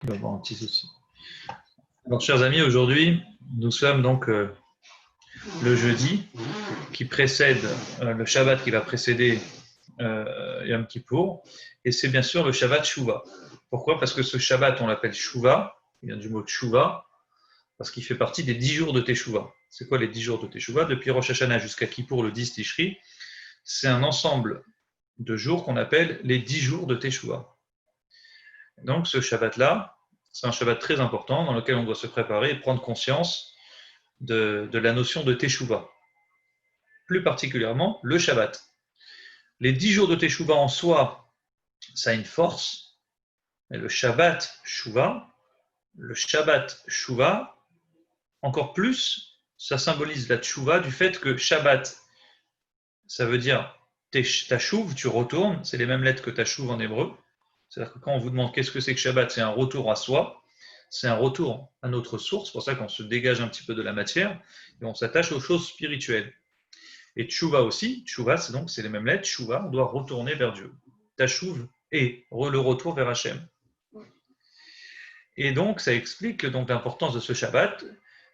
Il va y avoir un petit souci. Alors, chers amis, aujourd'hui, nous sommes donc le jeudi qui précède le Shabbat qui va précéder Yom Kippour, et c'est bien sûr le Shabbat Shuvah. Pourquoi? Parce que ce Shabbat, on l'appelle Shuvah, il vient du mot Shuvah, parce qu'il fait partie des 10 jours de Teshuvah. C'est quoi les 10 jours de Teshuvah? Depuis Rosh Hashanah jusqu'à Kippour, le 10 Tishri, c'est un ensemble de jours qu'on appelle les 10 jours de Teshuvah. Donc ce Shabbat-là, c'est un Shabbat très important dans lequel on doit se préparer et prendre conscience de la notion de Teshuvah. Plus particulièrement, le Shabbat. Les 10 jours de Teshuvah en soi, ça a une force, mais le Shabbat Shuvah, encore plus, ça symbolise la Teshuvah du fait que Shabbat, ça veut dire Tashuv, tu retournes, c'est les mêmes lettres que Tashuv en hébreu. C'est-à-dire que quand on vous demande qu'est-ce que c'est que Shabbat, c'est un retour à soi, c'est un retour à notre source, c'est pour ça qu'on se dégage un petit peu de la matière et on s'attache aux choses spirituelles. Et Tchouva aussi, Tchouva, c'est les mêmes lettres, Tchouva, on doit retourner vers Dieu. Tachouv et le retour vers Hachem. Et donc, ça explique donc l'importance de ce Shabbat.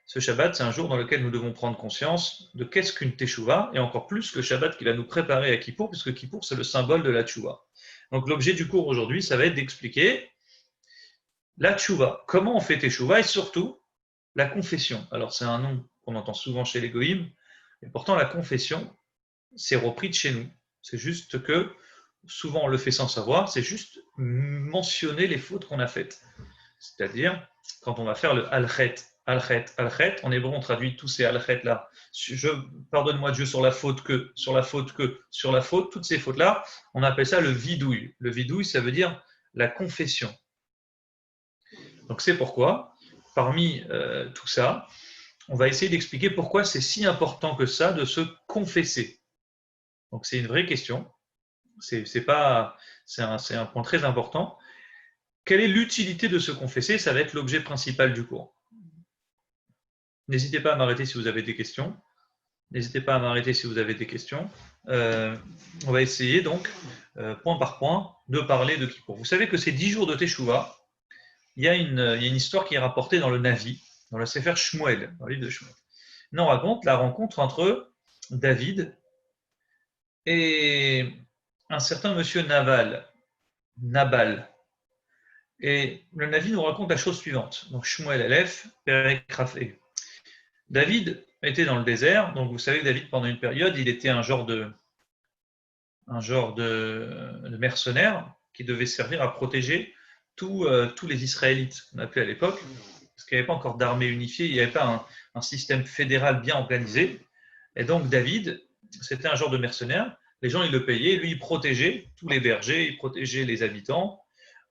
Ce Shabbat, c'est un jour dans lequel nous devons prendre conscience de qu'est-ce qu'une Teshuvah, et encore plus le Shabbat qui va nous préparer à Kippour, puisque Kippour, c'est le symbole de la Teshuvah. Donc, l'objet du cours aujourd'hui, ça va être d'expliquer la Teshuvah, comment on fait Teshuvah, et surtout, la confession. Alors, c'est un nom qu'on entend souvent chez les goïms, et pourtant, la confession, c'est repris de chez nous. C'est juste que, souvent, on le fait sans savoir, c'est juste mentionner les fautes qu'on a faites. C'est-à-dire, quand on va faire le alchet, en hébreu, on traduit tous ces alchet-là. Pardonne-moi Dieu sur la faute que, sur la faute que, sur la faute, toutes ces fautes-là, on appelle ça le vidouille. Le vidouille, ça veut dire la confession. Donc c'est pourquoi, parmi tout ça, on va essayer d'expliquer pourquoi c'est si important que ça de se confesser. Donc c'est une vraie question. C'est un point très important. Quelle est l'utilité de se confesser? Ça va être l'objet principal du cours. N'hésitez pas à m'arrêter si vous avez des questions. On va essayer donc, point par point, de parler de Kippour. Vous savez que ces 10 jours de Teshuvah, il y a une histoire qui est rapportée dans le Navi, dans le Sefer Shmuel, dans le livre de Shmuel. On raconte la rencontre entre David et un certain monsieur Nabal. Et le Navi nous raconte la chose suivante. Donc Shmuel Aleph, Perek Rafé. David était dans le désert, donc vous savez que David, pendant une période, il était un genre de mercenaire qui devait servir à protéger tous les Israélites, qu'on appelait à l'époque, parce qu'il n'y avait pas encore d'armée unifiée, il n'y avait pas un système fédéral bien organisé. Et donc David, c'était un genre de mercenaire, les gens ils le payaient, lui il protégeait tous les bergers, il protégeait les habitants,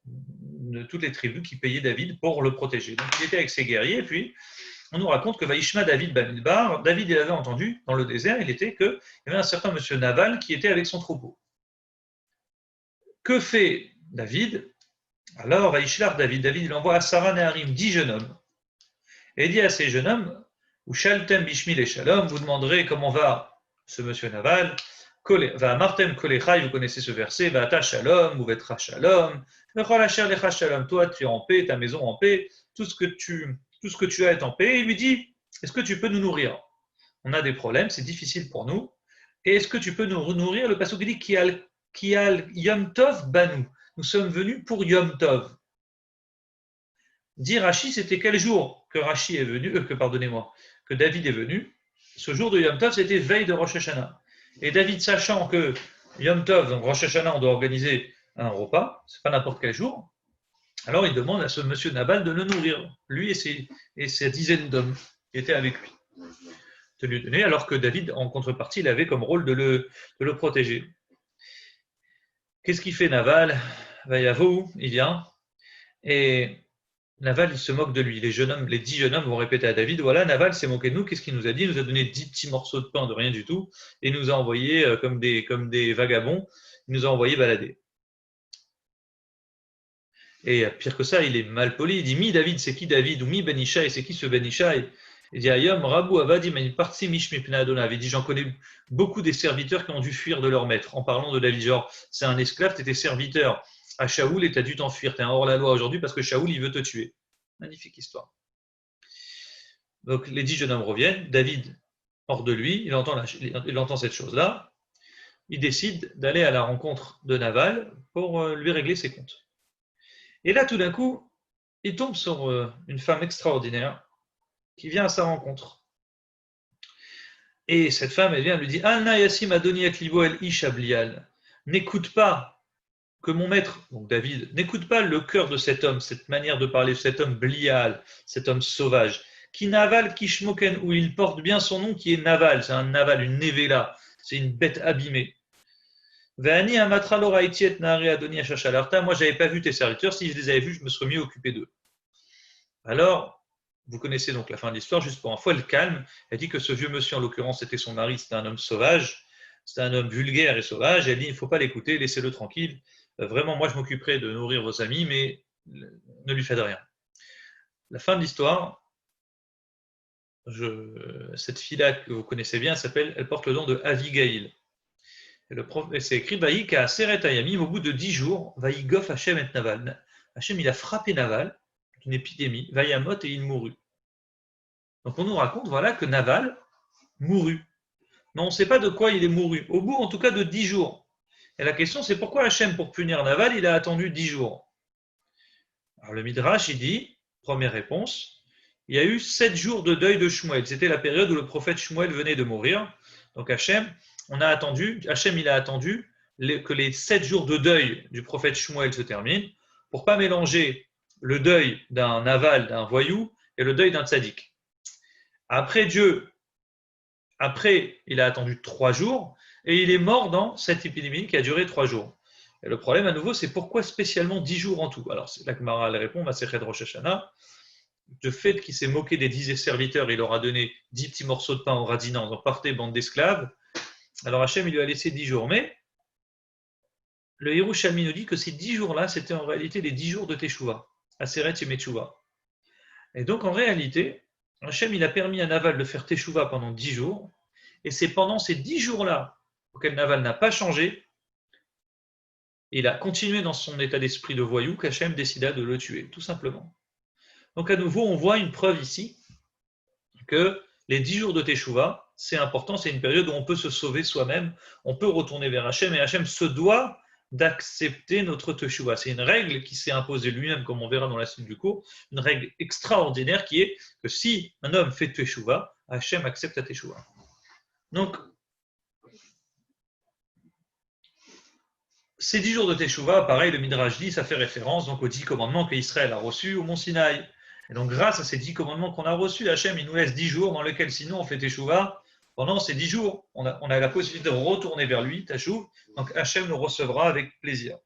de toutes les tribus qui payaient David pour le protéger. Donc il était avec ses guerriers, et puis on nous raconte que Vaishma David Bamidbar, David il avait entendu dans le désert, il y avait un certain monsieur Nabal qui était avec son troupeau. Que fait David? Alors Vaishlar David il envoie à Sarah Neharim 10 jeunes hommes, et il dit à ces jeunes hommes, Ushaltem Bishmi les Shalom, vous demanderez comment va ce monsieur Nabal, va Martem Kolechai, vous connaissez ce verset, va Ata Shalom, ou Vetra Shalom, toi tu es en paix, ta maison en paix, tout ce que tu as est en paix. Et il lui dit, est-ce que tu peux nous nourrir? On a des problèmes, c'est difficile pour nous. Et est-ce que tu peux nous nourrir? Le pasuk dit Kial Yom Tov Banu. Nous sommes venus pour Yom Tov. Dit Rashi, c'était quel jour que Rashi est venu, que David est venu? Ce jour de Yom Tov, c'était veille de Rosh Hashanah. Et David, sachant que Yom Tov, donc Rosh Hashanah, on doit organiser un repas, c'est pas n'importe quel jour, alors il demande à ce monsieur Nabal de le nourrir, lui et ses dizaines d'hommes qui étaient avec lui, de lui donner, alors que David, en contrepartie, il avait comme rôle de le protéger. Qu'est-ce qu'il fait Nabal? Vayavo, il vient, et Nabal, il se moque de lui. Les 10 jeunes hommes vont répéter à David, voilà, Nabal s'est moqué de nous, qu'est-ce qu'il nous a dit? Il nous a donné 10 petits morceaux de pain de rien du tout, et il nous a envoyés comme des vagabonds, il nous a envoyés balader. Et pire que ça, il est mal poli. Il dit Mi David, c'est qui David? Ou Mi Ben Ishaï, c'est qui ce Ben Ishaï? Il dit Ayom Rabou Avadi Parti Mishmipna Adonai. Il dit j'en connais beaucoup des serviteurs qui ont dû fuir de leur maître. En parlant de David, genre c'est un esclave, tu étais serviteur à Shaoul et tu as dû t'enfuir. Tu es un hors-la-loi aujourd'hui parce que Shaoul, il veut te tuer. Magnifique histoire. Donc les 10 jeunes hommes reviennent. David, hors de lui, il entend cette chose-là. Il décide d'aller à la rencontre de Naval pour lui régler ses comptes. Et là, tout d'un coup, il tombe sur une femme extraordinaire qui vient à sa rencontre. Et cette femme, elle vient, elle lui dit Alna Yassim Adoni Aklibo El Ish Ablial. N'écoute pas que mon maître, donc David, n'écoute pas le cœur de cet homme, cette manière de parler, cet homme blial, cet homme sauvage, qui Naval Kishmoken, où il porte bien son nom, qui est Naval, c'est un Naval, une Nevela, c'est une bête abîmée. Ve'ani Amatra Lora Itiet Nahari Adoni Ashashalarta, moi j'avais pas vu tes serviteurs, si je les avais vus, je me serais mieux occupé d'eux. Alors, vous connaissez donc la fin de l'histoire, juste pour info, elle calme, elle dit que ce vieux monsieur, en l'occurrence, c'était son mari, c'était un homme sauvage, c'était un homme vulgaire et sauvage, elle dit, il ne faut pas l'écouter, laissez-le tranquille, vraiment, moi je m'occuperai de nourrir vos amis, mais ne lui faites rien. La fin de l'histoire, cette fille-là que vous connaissez bien, elle porte le nom de Avigail. Et c'est écrit, Vaïka Seret Ayamim, au bout de 10 jours, Vaïgof Hachem et Naval. Hachem, il a frappé Naval, une épidémie, Vaïamot, et il mourut. Donc on nous raconte voilà, que Naval mourut. Mais on ne sait pas de quoi il est mouru. Au bout, en tout cas, de 10 jours. Et la question, c'est pourquoi Hachem, pour punir Naval, il a attendu 10 jours. Alors le Midrash, il dit, première réponse, il y a eu 7 jours de deuil de Shmuel. C'était la période où le prophète Shmuel venait de mourir. Donc Hachem, il a attendu que les 7 jours de deuil du prophète Shmuel se terminent pour ne pas mélanger le deuil d'un Naval, d'un voyou, et le deuil d'un tzaddik. Après, il a attendu 3 jours et il est mort dans cette épidémie qui a duré 3 jours. Et le problème, à nouveau, c'est pourquoi spécialement 10 jours en tout. Alors, c'est là que Gemara répond, Masechet Rosh Hashanah, le fait qu'il s'est moqué des 10 serviteurs, il leur a donné 10 petits morceaux de pain au radina en disant partez, bande d'esclaves. Alors Hachem, il lui a laissé 10 jours. Mais le Yerushalmi nous dit que ces 10 jours-là, c'était en réalité les 10 jours de Teshuvah, Aseret et Metshuvah. Et donc, en réalité, Hachem, il a permis à Naval de faire Teshuvah pendant 10 jours, et c'est pendant ces 10 jours-là auxquels Naval n'a pas changé, il a continué dans son état d'esprit de voyou, qu'Hachem décida de le tuer, tout simplement. Donc à nouveau, on voit une preuve ici que les 10 jours de Teshuvah, c'est important, c'est une période où on peut se sauver soi-même, on peut retourner vers Hachem, et Hachem se doit d'accepter notre Teshuvah. C'est une règle qui s'est imposée lui-même, comme on verra dans la suite du cours, une règle extraordinaire qui est que si un homme fait Teshuvah, Hachem accepte la Teshuvah. Donc, ces 10 jours de Teshuvah, pareil, le Midrash dit, ça fait référence donc aux 10 commandements qu'Israël a reçus au mont Sinaï. Et donc, grâce à ces 10 commandements qu'on a reçus, Hachem, il nous laisse 10 jours dans lesquels, sinon, on fait Teshuvah. Pendant ces 10 jours, on a la possibilité de retourner vers lui, Tachouv. Donc, Hachem nous recevra avec plaisir.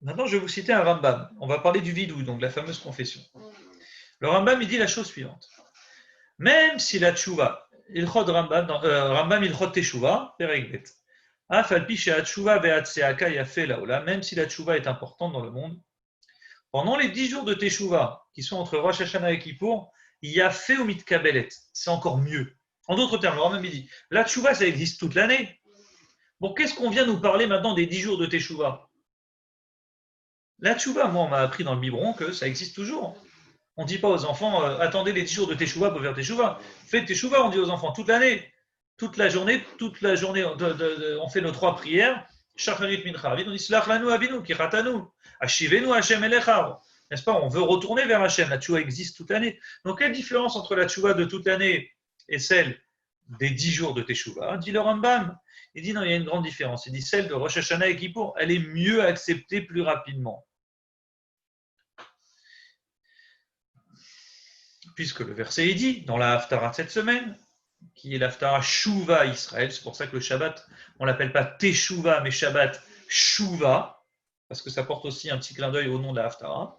Maintenant, je vais vous citer un Rambam. On va parler du vidou, donc la fameuse confession. Le Rambam, il dit la chose suivante. Même si la Teshuvah, Rambam Ilchot Teshuvah, Perekbet, même si la Teshuvah est importante dans le monde, pendant les 10 jours de Teshuvah, qui sont entre Rosh Hashanah et Kippour, il y a fait au mitkabelet. C'est encore mieux. En d'autres termes, le Rambam dit, la Teshuvah, ça existe toute l'année. Bon, qu'est-ce qu'on vient nous parler maintenant des 10 jours de Teshuvah? La Teshuvah, moi, on m'a appris dans le biberon que ça existe toujours. On ne dit pas aux enfants, attendez les 10 jours de Teshuvah pour faire Teshuvah. Faites Teshuvah, on dit aux enfants, toute l'année. Toute la journée, on fait nos 3 prières. Shacharit mincha, on dit Slach lanu avinu, kiratanu, ashivenu Hashem elecha. N'est-ce pas? On veut retourner vers Hashem. La tchouva existe toute l'année. Donc, quelle différence entre la tchouva de toute l'année et celle des 10 jours de Teshuvah? Dit le Rambam. Il dit non, il y a une grande différence. Il dit celle de Rosh Hashanah et Kippour, elle est mieux acceptée plus rapidement. Puisque le verset est dit dans la Haftarah de cette semaine, qui est l'Haftarah Shuvah Israël. C'est pour ça que le Shabbat, on ne l'appelle pas Teshuvah, mais Shabbat Shuvah, parce que ça porte aussi un petit clin d'œil au nom de la Haftarah.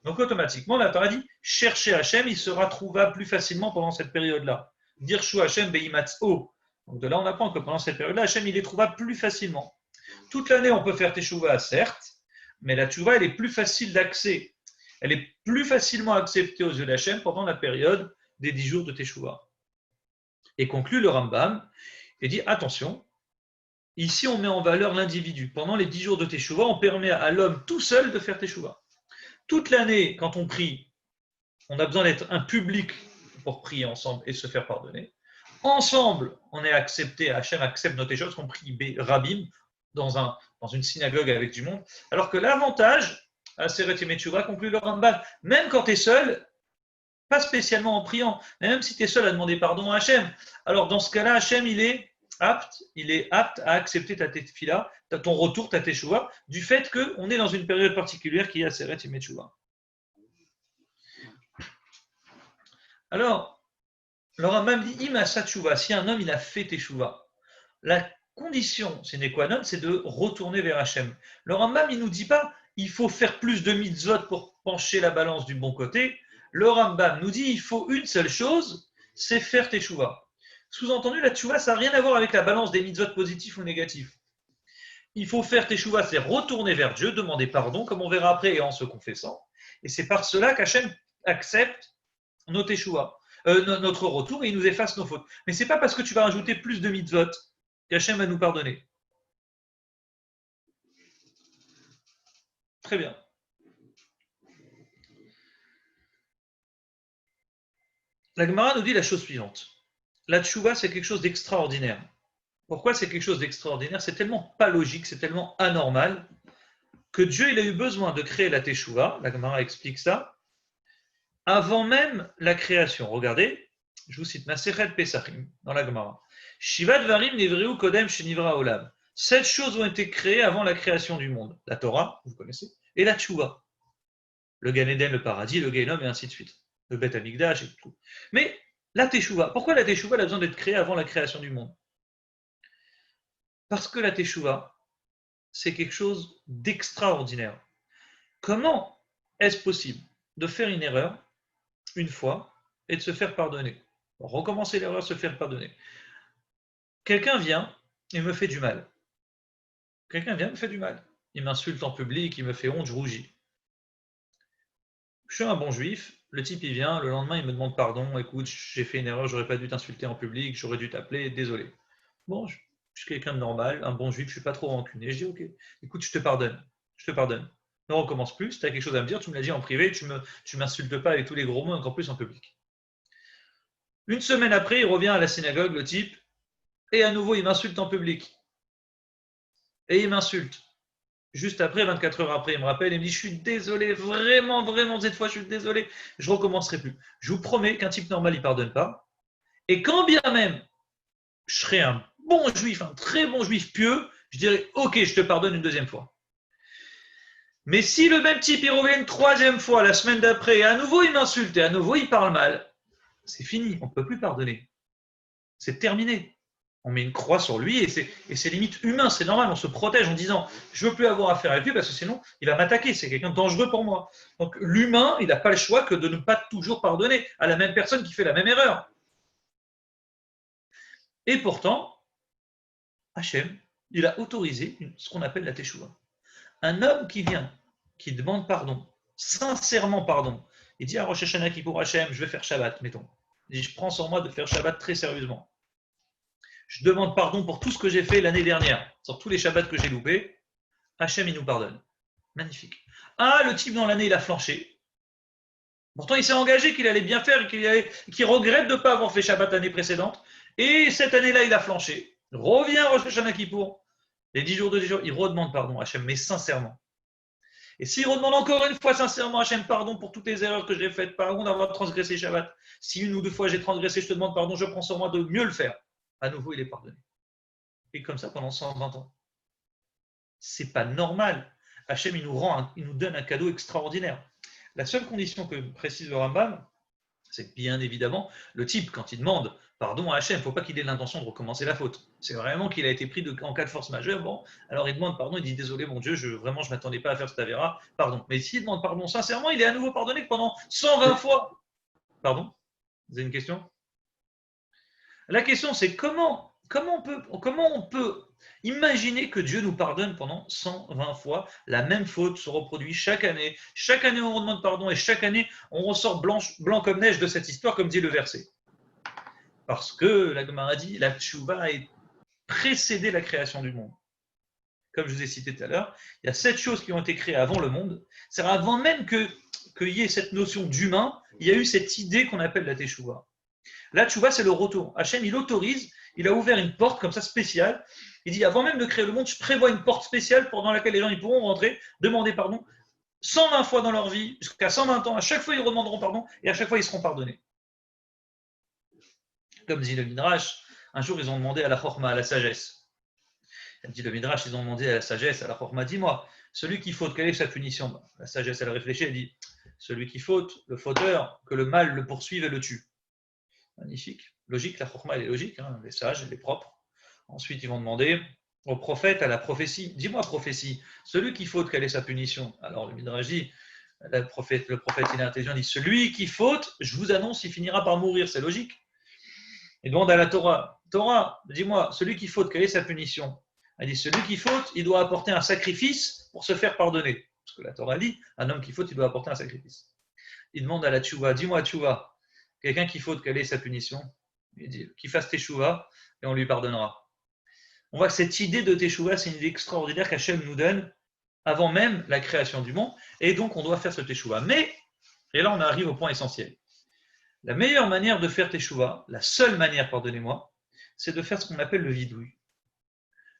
Donc automatiquement, la Haftarah dit chercher Hachem, il sera trouvable plus facilement pendant cette période-là. Dirshu Hachem Beimatz'o. Donc de là, on apprend que pendant cette période-là, Hachem, il est trouvable plus facilement. Toute l'année, on peut faire Teshuvah, certes, mais la Teshuvah, elle est plus facile d'accès. Elle est plus facilement acceptée aux yeux d'Hachem pendant la période des 10 jours de Teshuvah. Et conclut le Rambam et dit attention, Ici, on met en valeur l'individu. Pendant les 10 jours de Teshuvah, on permet à l'homme tout seul de faire Teshuvah. Toute l'année, quand on prie, on a besoin d'être un public pour prier ensemble et se faire pardonner. Ensemble, on est accepté, Hachem accepte notre échange, qu'on prie Rabim dans une synagogue avec du monde. Alors que l'avantage, à Seret Yemei Teshuvah, conclut le Rambam, même quand tu es seul, pas spécialement en priant, mais même si tu es seul à demander pardon à Hachem, alors dans ce cas-là, Hachem, il est apte à accepter ta tefila, ton retour, ta teshuva, du fait qu'on est dans une période particulière qui est à Seret Yemei Teshuvah. Alors, le Rambam dit Ima Satchouva, si un homme il a fait Teshuva, la condition sine qua non, c'est de retourner vers Hachem. Le Rambam il nous dit pas il faut faire plus de mitzvot pour pencher la balance du bon côté. Le Rambam nous dit il faut une seule chose, c'est faire Teshuva. Sous-entendu, la Teshuva, ça n'a rien à voir avec la balance des mitzvot positifs ou négatifs. Il faut faire Teshuva, c'est retourner vers Dieu, demander pardon, comme on verra après, et en se confessant. Et c'est par cela qu'Hachem accepte nos Teshuva. Notre retour et il nous efface nos fautes. Mais ce n'est pas parce que tu vas rajouter plus de mitzvot qu'Hachem va nous pardonner. Très bien. La Gemara nous dit la chose suivante. La tchouva, c'est quelque chose d'extraordinaire. Pourquoi c'est quelque chose d'extraordinaire? C'est tellement pas logique, c'est tellement anormal que Dieu il a eu besoin de créer la teshuva. La Gemara explique ça avant même la création. Regardez, je vous cite Masechet Pesachim dans la Gemara. Shivat Varim Nivreu Kodem Shenivra Olam. 7 choses ont été créées avant la création du monde. La Torah, vous connaissez, et la Tchouva. Le Gan Eden, le paradis, le Gehinnom et ainsi de suite. Le Beth Amikdash et tout. Mais la Teshuvah, pourquoi la Teshuvah a besoin d'être créée avant la création du monde? Parce que la Teshuvah, c'est quelque chose d'extraordinaire. Comment est-ce possible de faire une erreur une fois et de se faire pardonner? Recommencer l'erreur, se faire pardonner. Quelqu'un vient et me fait du mal. Quelqu'un vient et me fait du mal. Il m'insulte en public, il me fait honte, je rougis. Je suis un bon juif, le type il vient, le lendemain il me demande pardon, écoute, j'ai fait une erreur, j'aurais pas dû t'insulter en public, j'aurais dû t'appeler, désolé. Bon, je suis quelqu'un de normal, un bon juif, je suis pas trop rancunier, je dis ok, écoute, je te pardonne. Ne recommence plus, si tu as quelque chose à me dire, tu me l'as dit en privé, tu m'insultes pas avec tous les gros mots, encore plus en public. Une semaine après, il revient à la synagogue, le type, et à nouveau il m'insulte en public. Et il m'insulte. Juste après, 24 heures après, il me rappelle et me dit « Je suis désolé, vraiment, vraiment, cette fois, je suis désolé, je ne recommencerai plus. » Je vous promets qu'un type normal, il ne pardonne pas. Et quand bien même je serais un bon juif, un très bon juif pieux, je dirais « Ok, je te pardonne une deuxième fois. » Mais si le même type, il revient une troisième fois, la semaine d'après, et à nouveau, il m'insulte, et à nouveau, il parle mal, c'est fini, on ne peut plus pardonner. C'est terminé. On met une croix sur lui et c'est limite humain, c'est normal, on se protège en disant je ne veux plus avoir affaire avec lui parce que sinon il va m'attaquer, c'est quelqu'un de dangereux pour moi. Donc l'humain, il n'a pas le choix que de ne pas toujours pardonner à la même personne qui fait la même erreur. Et pourtant, Hachem, il a autorisé ce qu'on appelle la teshuva. Un homme qui vient, qui demande pardon, sincèrement pardon, il dit à Rosh Hashanah Kippour Hachem, je vais faire Shabbat, mettons. Il dit, je prends sur moi de faire Shabbat très sérieusement. Je demande pardon pour tout ce que j'ai fait l'année dernière, sur tous les Shabbats que j'ai loupés. Hachem, il nous pardonne. Magnifique. Ah, le type dans l'année, il a flanché. Pourtant, il s'est engagé qu'il allait bien faire et qu'il regrette de ne pas avoir fait Shabbat l'année précédente. Et cette année-là, il a flanché. Revient Rosh Hashanah Kippour. Les 10 jours de 10 jours, il redemande pardon à Hachem, mais sincèrement. Et s'il redemande encore une fois sincèrement Hachem pardon pour toutes les erreurs que j'ai faites, pardon d'avoir transgressé Shabbat. Si une ou deux fois j'ai transgressé, je te demande pardon, je prends sur moi de mieux le faire. À nouveau, il est pardonné. Et comme ça pendant 120 ans. C'est pas normal. Hachem, il nous donne un cadeau extraordinaire. La seule condition que précise le Rambam, c'est que bien évidemment, le type, quand il demande pardon à Hachem, il ne faut pas qu'il ait l'intention de recommencer la faute. C'est vraiment qu'il a été pris en cas de force majeure. Bon, alors il demande pardon, il dit désolé mon Dieu, vraiment je ne m'attendais pas à faire cette avéra, pardon. Mais s'il demande pardon sincèrement, il est à nouveau pardonné pendant 120 fois. Pardon? Vous avez une question? La question c'est comment on peut imaginer que Dieu nous pardonne pendant 120 fois la même faute se reproduit chaque année. Chaque année on demande pardon et chaque année on ressort blanc comme neige de cette histoire comme dit le verset. Parce que la Gemara dit la tchouva est précédé la création du monde. Comme je vous ai cité tout à l'heure, il y a 7 choses qui ont été créées avant le monde. C'est-à-dire avant même qu'il y ait cette notion d'humain, il y a eu cette idée qu'on appelle la teshuva. La teshuva, c'est le retour. Hachem, il autorise, il a ouvert une porte comme ça spéciale. Il dit, avant même de créer le monde, je prévois une porte spéciale dans laquelle les gens ils pourront rentrer, demander pardon 120 fois dans leur vie, jusqu'à 120 ans. À chaque fois, ils demanderont pardon et à chaque fois, ils seront pardonnés. Comme dit le Midrash, un jour, ils ont demandé à la chorma, à la sagesse. Elle dit le Midrash, ils ont demandé à la sagesse, à la chorma, dis-moi, celui qui faute, quelle est sa punition? La sagesse, elle réfléchit, elle dit, celui qui faute, le fauteur, que le mal le poursuive et le tue. Magnifique. Logique, la chorma, elle est logique, hein, elle est sage, elle est propre. Ensuite, ils vont demander au prophète, à la prophétie, dis-moi prophétie, celui qui faute, quelle est sa punition? Alors le Midrash dit, le prophète il est intelligent, il dit, celui qui faute, je vous annonce, il finira par mourir, c'est logique. Il demande à la Torah, Torah, dis-moi, celui qui faute, quelle est sa punition? Elle dit, celui qui faute, il doit apporter un sacrifice pour se faire pardonner. Parce que la Torah dit, un homme qui faute, il doit apporter un sacrifice. Il demande à la tchouva, dis-moi tchouva, quelqu'un qui faute, quelle est sa punition? Il dit, qu'il fasse teshuva et on lui pardonnera. On voit que cette idée de teshuva, c'est une idée extraordinaire qu'Hachem nous donne avant même la création du monde, et donc on doit faire ce teshuva. Mais, et là on arrive au point essentiel, la meilleure manière de faire teshuva, la seule manière, pardonnez-moi, c'est de faire ce qu'on appelle le vidouille.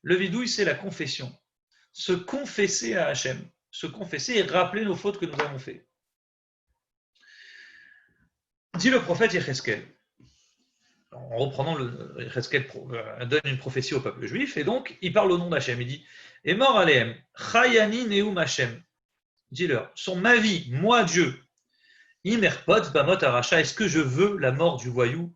Le vidouille, c'est la confession. Se confesser à Hachem, se confesser et rappeler nos fautes que nous avons faites. Dit le prophète Yecheskel, en reprenant Yecheskel donne une prophétie au peuple juif, et donc il parle au nom d'Hachem. Il dit, et mort alehem, chayani neum Hachem. Dis-leur, sur ma vie, moi Dieu, imerpot bamot aracha, est-ce que je veux la mort du voyou?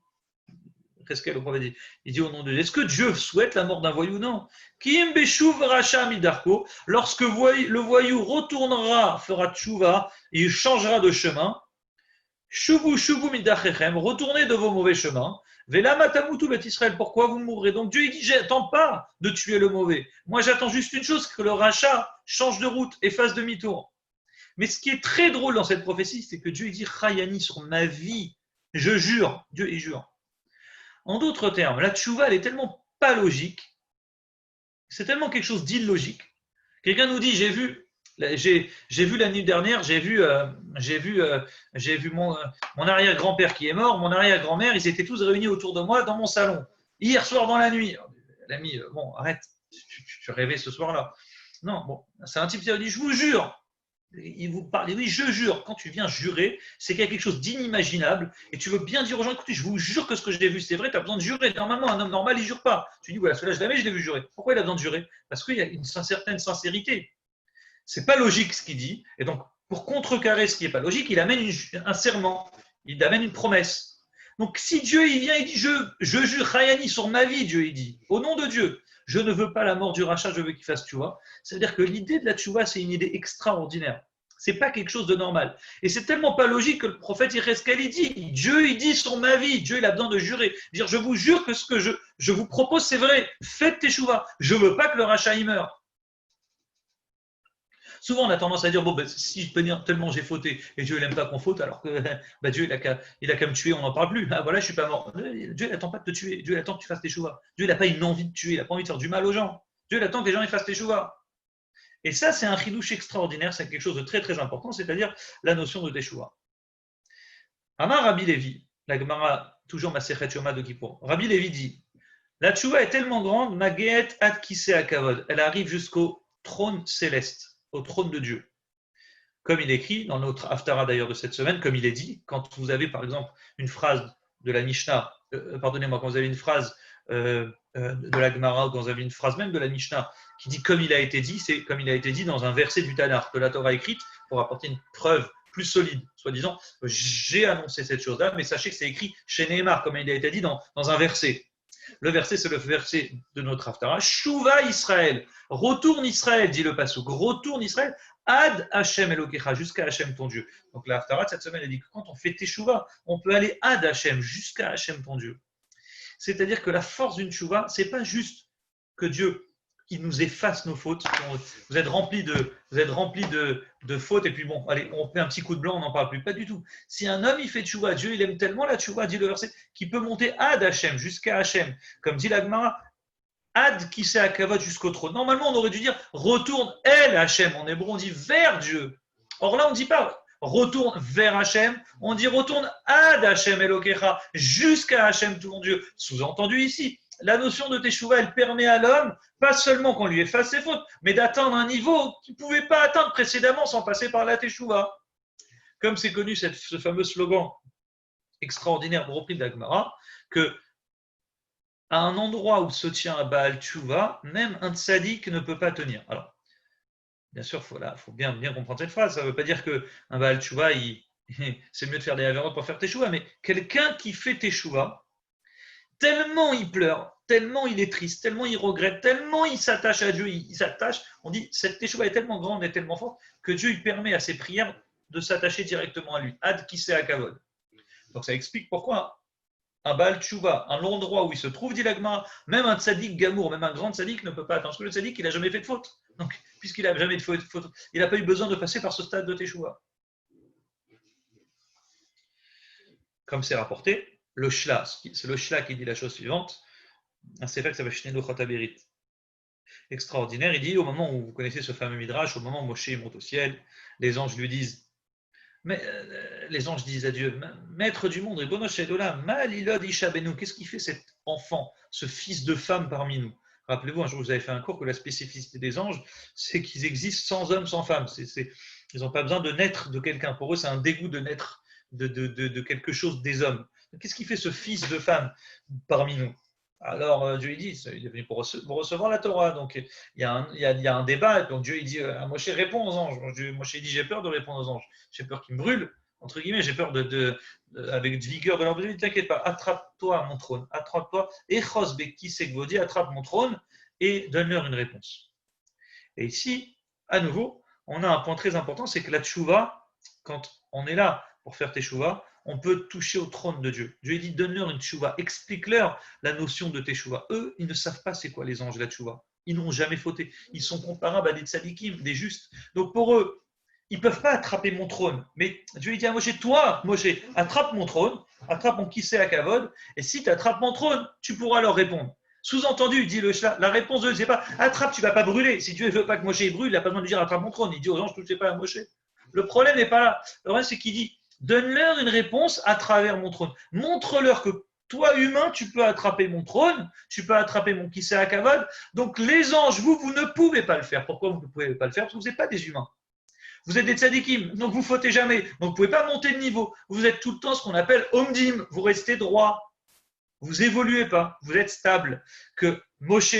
Yecheskel, le prophète dit, il dit au nom de Dieu, est-ce que Dieu souhaite la mort d'un voyou? Non. Kim beshuv racha midarko, lorsque le voyou retournera, fera tchouva, il changera de chemin. Shuvu shuvu midachechem, retournez de vos mauvais chemins. Vela matamutu bet Israël, pourquoi vous mourrez? Donc Dieu il dit, j'attends pas de tuer le mauvais. Moi j'attends juste une chose, que le rachat change de route et fasse demi-tour. Mais ce qui est très drôle dans cette prophétie, c'est que Dieu il dit, Chayani, sur ma vie, je jure. Dieu il jure. En d'autres termes, la tchouva elle est tellement pas logique, c'est tellement quelque chose d'illogique. Quelqu'un nous dit, j'ai vu la nuit dernière, j'ai vu mon arrière-grand-père qui est mort, mon arrière-grand-mère, ils étaient tous réunis autour de moi dans mon salon. Hier soir dans la nuit. L'ami, bon, arrête, tu rêvais ce soir-là. Non, bon, c'est un type qui a dit, je vous jure. Il vous parle, oui, je jure. Quand tu viens jurer, c'est qu'il y a quelque chose d'inimaginable et tu veux bien dire aux gens, écoutez, je vous jure que ce que j'ai vu, c'est vrai, tu as besoin de jurer. Normalement, un homme normal, il ne jure pas. Tu dis, voilà, celui-là, je l'ai vu jurer. Pourquoi il a besoin de jurer? Parce qu'il y a une certaine sincérité. C'est pas logique ce qu'il dit, et donc pour contrecarrer ce qui n'est pas logique, il amène un serment, il amène une promesse. Donc si Dieu il vient, il dit je jure Chayani sur ma vie, Dieu il dit, au nom de Dieu, je ne veux pas la mort du rachat, je veux qu'il fasse tchouva. C'est-à-dire que l'idée de la tchouva, c'est une idée extraordinaire. C'est pas quelque chose de normal. Et c'est tellement pas logique que le prophète Yecheskel il dit, Dieu il dit sur ma vie, Dieu il a besoin de jurer, dire je vous jure que ce que je vous propose c'est vrai, faites teshuva, je veux pas que le rachat il meure. Souvent, on a tendance à dire, bon, ben, si je peux dire tellement j'ai fauté et Dieu n'aime pas qu'on faute, alors que ben, Dieu, il a qu'à me tuer, on n'en parle plus. Ah, voilà, je ne suis pas mort. Dieu n'attend pas de te tuer. Dieu attend que tu fasses tes chouvas. Dieu n'a pas une envie de tuer. Il n'a pas envie de faire du mal aux gens. Dieu attend que les gens ils fassent tes chouvas. Et ça, c'est un chidouche extraordinaire. C'est quelque chose de très, très important, c'est-à-dire la notion de teshuva. Amar Rabbi Lévi, la Gemara, toujours Masechet Yoma de Kippour. Rabbi Lévi dit, la teshuva est tellement grande, Mageet ad kiseh hakavod. Elle arrive jusqu'au trône céleste, au trône de Dieu. Comme il est écrit dans notre Haftara d'ailleurs de cette semaine, comme il est dit, quand vous avez par exemple une phrase de la Mishnah, pardonnez-moi, quand vous avez une phrase de la Gemara, ou quand vous avez une phrase même de la Mishnah qui dit comme il a été dit, c'est comme il a été dit dans un verset du Tanakh, de la Torah écrite, pour apporter une preuve plus solide, soi-disant, j'ai annoncé cette chose-là, mais sachez que c'est écrit chez Nehemar, comme il a été dit dans un verset. Le verset, c'est le verset de notre Haftara. Shuva Israël. Retourne Israël, dit le Passouk. Retourne Israël. Ad Hashem Elokecha, jusqu'à Hashem ton Dieu. Donc la Haftara de cette semaine, elle dit que quand on fait Teshuva, on peut aller ad Hashem, jusqu'à Hashem ton Dieu. C'est-à-dire que la force d'une Teshuva, c'est pas juste que Dieu il nous efface nos fautes. Vous êtes remplis de fautes et puis bon, allez, on fait un petit coup de blanc, on n'en parle plus. Pas du tout. Si un homme il fait tchouva, Dieu il aime tellement la tchouva, dit le verset, qu'il peut monter ad Hashem, jusqu'à Hashem. Comme dit la Gemara, Ad qui à Kavod jusqu'au trône. Normalement, on aurait dû dire retourne El Hachem. En hébreu, on dit vers Dieu. Or là, on ne dit pas retourne vers Hachem, on dit retourne Ad Hachem Elokecha, jusqu'à Hachem tout mon Dieu. Sous-entendu ici, la notion de Teshuvah, elle permet à l'homme, pas seulement qu'on lui efface ses fautes, mais d'atteindre un niveau qu'il ne pouvait pas atteindre précédemment sans passer par la Teshuvah. Comme c'est connu ce fameux slogan extraordinaire repris de la Gemara, que à un endroit où se tient un Baal Teshuvah, même un tzaddik ne peut pas tenir. Alors, bien sûr, il faut bien comprendre cette phrase. Ça ne veut pas dire qu'un Baal Teshuvah, c'est mieux de faire des avérotes pour faire Teshuvah, mais quelqu'un qui fait Teshuvah, tellement il pleure, tellement il est triste, tellement il regrette, tellement il s'attache à Dieu, il s'attache, on dit, cette Teshuvah est tellement grande et tellement forte que Dieu il permet à ses prières de s'attacher directement à lui. Ad Kiseh Hakavod. Donc ça explique pourquoi un Baal Teshuvah, un l'endroit où il se trouve, dit la Gemara, même un tzaddik gamour, même un grand tzaddik ne peut pas atteindre. Parce que le tzaddik, il n'a jamais fait de faute. Donc, puisqu'il n'a jamais fait de faute, il n'a pas eu besoin de passer par ce stade de Teshuvah. Comme c'est rapporté, le Shla, c'est le Shla qui dit la chose suivante, un sefer que ça va Shneno Chotaberit. Extraordinaire, il dit, au moment où vous connaissez ce fameux Midrash, au moment où Moshe monte au ciel, les anges lui disent, mais les anges disent à Dieu, maître du monde, qu'est-ce qui fait cet enfant, ce fils de femme parmi nous? Rappelez-vous, un jour vous avez fait un cours que la spécificité des anges, c'est qu'ils existent sans homme, sans femme. Ils n'ont pas besoin de naître de quelqu'un. Pour eux, c'est un dégoût de naître de quelque chose des hommes. Qu'est-ce qui fait ce fils de femme parmi nous? Alors Dieu il dit, il est venu pour recevoir la Torah. Donc il y a un débat. Donc Dieu il dit à Moshe, réponds aux anges. Moshe dit, j'ai peur de répondre aux anges. J'ai peur qu'ils me brûlent, entre guillemets. J'ai peur avec de vigueur de leur dire, t'inquiète pas, attrape-toi mon trône. Attrape-toi. Echos bekti sekvodi, attrape mon trône et donne-leur une réponse. Et ici, à nouveau, on a un point très important, c'est que la tchouva, quand on est là pour faire teshuva, on peut toucher au trône de Dieu. Dieu dit, donne-leur une tchouva, explique-leur la notion de teshuva. Eux, ils ne savent pas c'est quoi les anges de la tchouva. Ils n'ont jamais fauté. Ils sont comparables à des tzadikim, des justes. Donc pour eux, ils ne peuvent pas attraper mon trône. Mais Dieu dit à Moshe, toi, Moshe, attrape mon trône, attrape mon Kiseh Hakavod, et si tu attrapes mon trône, tu pourras leur répondre. Sous-entendu, dit le Shla, la réponse de Dieu, c'est pas attrape, tu ne vas pas brûler. Si Dieu ne veut pas que Moshe brûle, il n'a pas besoin de dire attrape mon trône. Il dit aux anges, ne touchez pas à Moshe. Le problème n'est pas là. Le problème, c'est qu'il dit donne-leur une réponse à travers mon trône. Montre-leur que toi, humain, tu peux attraper mon trône, tu peux attraper mon Kiseh Hakavod. Donc, les anges, vous ne pouvez pas le faire. Pourquoi vous ne pouvez pas le faire? Parce que vous n'êtes pas des humains. Vous êtes des tzadikim, donc vous ne fautez jamais. Donc, vous ne pouvez pas monter de niveau. Vous êtes tout le temps ce qu'on appelle omdim. Vous restez droit. Vous évoluez pas. Vous êtes stable. Que Moshe,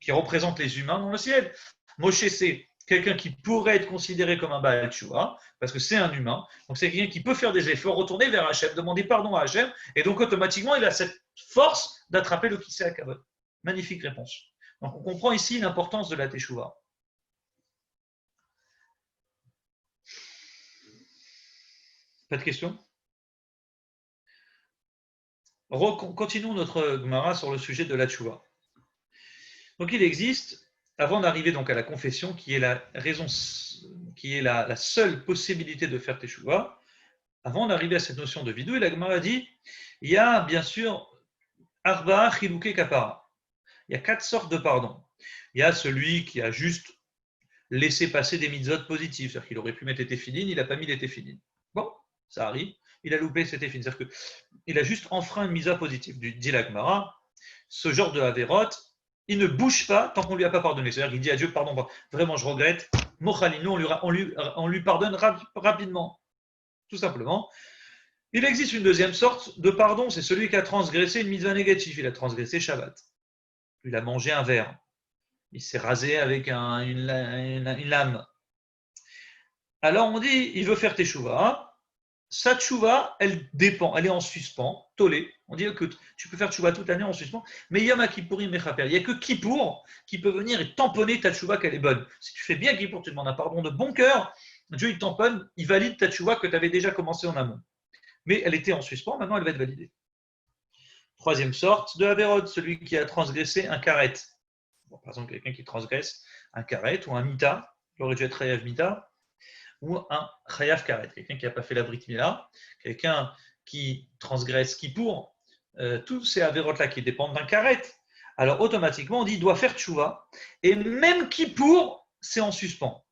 qui représente les humains dans le ciel, Moshe, c'est quelqu'un qui pourrait être considéré comme un Baal Teshuvah, parce que c'est un humain. Donc, c'est quelqu'un qui peut faire des efforts, retourner vers Hachem, demander pardon à Hachem, et donc automatiquement, il a cette force d'attraper le Kiseh Hakavod. Magnifique réponse. Donc, on comprend ici l'importance de la Teshuvah. Pas de questions? Continuons notre Gemara sur le sujet de la Teshuvah. Donc, il existe, avant d'arriver donc à la confession, qui est la raison, qui est la seule possibilité de faire Teshuvah, avant d'arriver à cette notion de vidou, et la Gemara dit, il y a bien sûr Arba'a Chiluke Kapara. Il y a 4 sortes de pardon. Il y a celui qui a juste laissé passer des mitzvot positives, c'est-à-dire qu'il aurait pu mettre les téphilines, il n'a pas mis les téphilines. Bon, ça arrive, il a loupé ses téphilines, c'est-à-dire qu'il a juste enfreint une mitzvah positive. Dit la Gemara, ce genre de Averot, il ne bouge pas tant qu'on ne lui a pas pardonné. C'est-à-dire qu'il dit à Dieu, pardon, vraiment je regrette, Mochalinu, on lui pardonne rapidement, tout simplement. Il existe une deuxième sorte de pardon, c'est celui qui a transgressé une mitzvah négative, il a transgressé Shabbat. Il a mangé un verre, il s'est rasé avec une lame. Alors on dit, il veut faire teshuva. Sa teshuva, elle dépend, elle est en suspens, tolé. On dit, écoute, tu peux faire teshuva toute l'année en suspens, mais Yom Kippourim Mechaper. Il n'y a que Kippour qui peut venir et tamponner ta teshuva qu'elle est bonne. Si tu fais bien Kippour, tu demandes un pardon de bon cœur, Dieu il tamponne, il valide ta teshuva que tu avais déjà commencé en amont. Mais elle était en suspens, maintenant elle va être validée. Troisième sorte de Averod, celui qui a transgressé un karet. Bon, par exemple, quelqu'un qui transgresse un karet ou un mita, il aurait dû être chayav mita, ou un chayav karet, quelqu'un qui n'a pas fait la brit mila, quelqu'un qui transgresse kippour, tous ces Averod-là qui dépendent d'un karet. alors automatiquement, on dit il doit faire tchouva. Et même Kippour, c'est en suspens.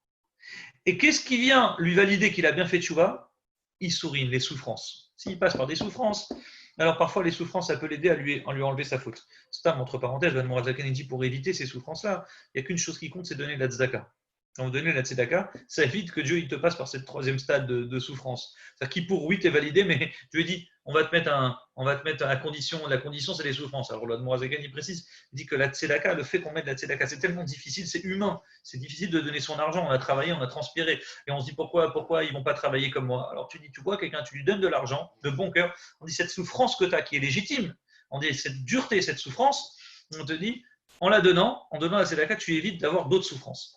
Et qu'est-ce qui vient lui valider qu'il a bien fait tchouva? Il sourit, les souffrances. S'il passe par des souffrances, alors parfois les souffrances, ça peut l'aider à lui enlever sa faute. C'est un entre parenthèses, Van Mourazakan dit pour éviter ces souffrances-là, il n'y a qu'une chose qui compte, c'est donner la tzedaka. Quand vous donnez la tzedaka, ça évite que Dieu il te passe par cette troisième stade de souffrance. C'est-à-dire qu'il pour oui, tu es validé, mais Dieu dit on va te mettre la condition c'est les souffrances. Alors le Mourazakan il précise, il dit que la tzedaka, le fait qu'on mette la tzedaka, c'est tellement difficile, c'est humain, c'est difficile de donner son argent, on a travaillé, on a transpiré, et on se dit pourquoi ils vont pas travailler comme moi. Alors tu dis, tu vois quelqu'un, tu lui donnes de l'argent, de bon cœur, on dit cette souffrance que tu as qui est légitime, on dit cette dureté, cette souffrance, on te dit en donnant la tzedaka, tu évites d'avoir d'autres souffrances.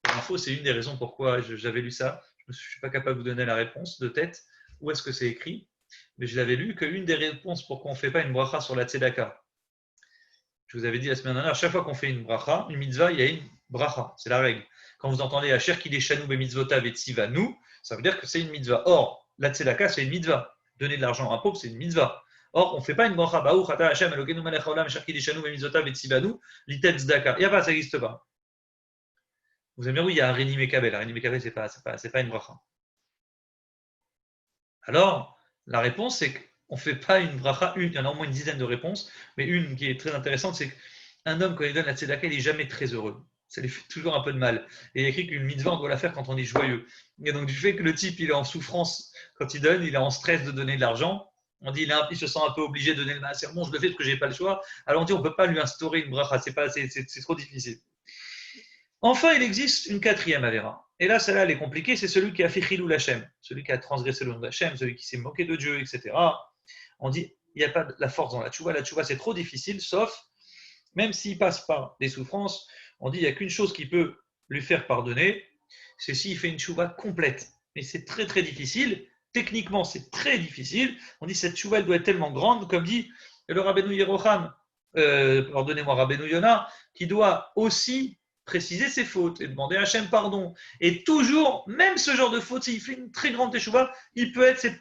L'info, c'est une des raisons pourquoi j'avais lu ça. Je ne suis pas capable de vous donner la réponse de tête. Où est-ce que c'est écrit? Mais je l'avais lu qu'une des réponses pourquoi on ne fait pas une bracha sur la tzedaka. Je vous avais dit la semaine dernière, à chaque fois qu'on fait une bracha, une mitzvah, il y a une bracha. C'est la règle. Quand vous entendez Asher Kideshanu bemitzvotav et tzivanu, ça veut dire que c'est une mitzvah. Or, la tzedaka, c'est une mitzvah. Donner de l'argent à un pauvre, c'est une mitzvah. Or, on ne fait pas une bracha. Baou chata Hashem Elokeinu melech haolam Asher Kideshanu bemitzvotav et tzivanu litet tzedaka. Il n'y a pas, ça n'existe pas. Vous allez me dire, oui, il y a un Réni Mekabel. Réni Mekabel, ce n'est pas une bracha. Alors, la réponse, c'est qu'on ne fait pas une bracha, il y en a au moins une dizaine de réponses, mais une qui est très intéressante, c'est qu'un homme, quand il donne la tzedaka, il n'est jamais très heureux. Ça lui fait toujours un peu de mal. Et il y a écrit qu'une mitzvah, on doit la faire quand on est joyeux. Et donc, du fait que le type, il est en souffrance quand il donne, il est en stress de donner de l'argent, on dit, il se sent un peu obligé de donner le maaser. Bon, je le fais parce que je n'ai pas le choix. Alors, on dit, on ne peut pas lui instaurer une bracha, c'est trop difficile. Enfin, il existe une quatrième avéra. Et là, celle-là, elle est compliquée. C'est celui qui a fait chilou l'Hachem, celui qui a transgressé le nom d'Hachem, celui qui s'est moqué de Dieu, etc. On dit, il n'y a pas de la force dans la tchouva. La tchouva, c'est trop difficile, sauf, même s'il passe par des souffrances, on dit, il n'y a qu'une chose qui peut lui faire pardonner, c'est s'il fait une tchouva complète. Mais c'est très, très difficile. Techniquement, c'est très difficile. On dit, cette tchouva, elle doit être tellement grande, comme dit le Rabbeinu Yeroham, pardonnez-moi, Rabbeinu Yonah, qui doit aussi préciser ses fautes et demander à Hachem pardon. Et toujours, même ce genre de faute, s'il fait une très grande teshuva,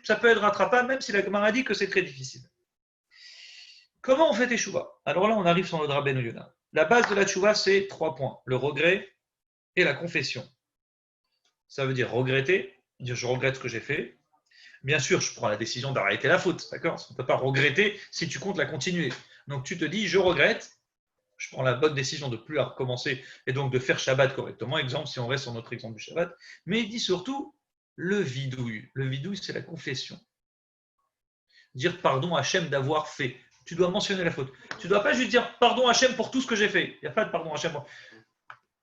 ça peut être rattrapable, même si la Gemara dit que c'est très difficile. Comment on fait teshuva? Alors là, on arrive sur notre Rabbeinu Yonah. La base de la teshuva, c'est 3 points. Le regret et la confession. Ça veut dire regretter, dire je regrette ce que j'ai fait. Bien sûr, je prends la décision d'arrêter la faute, d'accord? On ne peut pas regretter si tu comptes la continuer. Donc tu te dis, je regrette, je prends la bonne décision de ne plus recommencer et donc de faire Shabbat correctement. Exemple, si on reste sur notre exemple du Shabbat. Mais il dit surtout le vidouille. Le vidouille, c'est la confession. Dire pardon à Hachem d'avoir fait. Tu dois mentionner la faute. Tu ne dois pas juste dire pardon à Hachem pour tout ce que j'ai fait. Il n'y a pas de pardon à Hachem.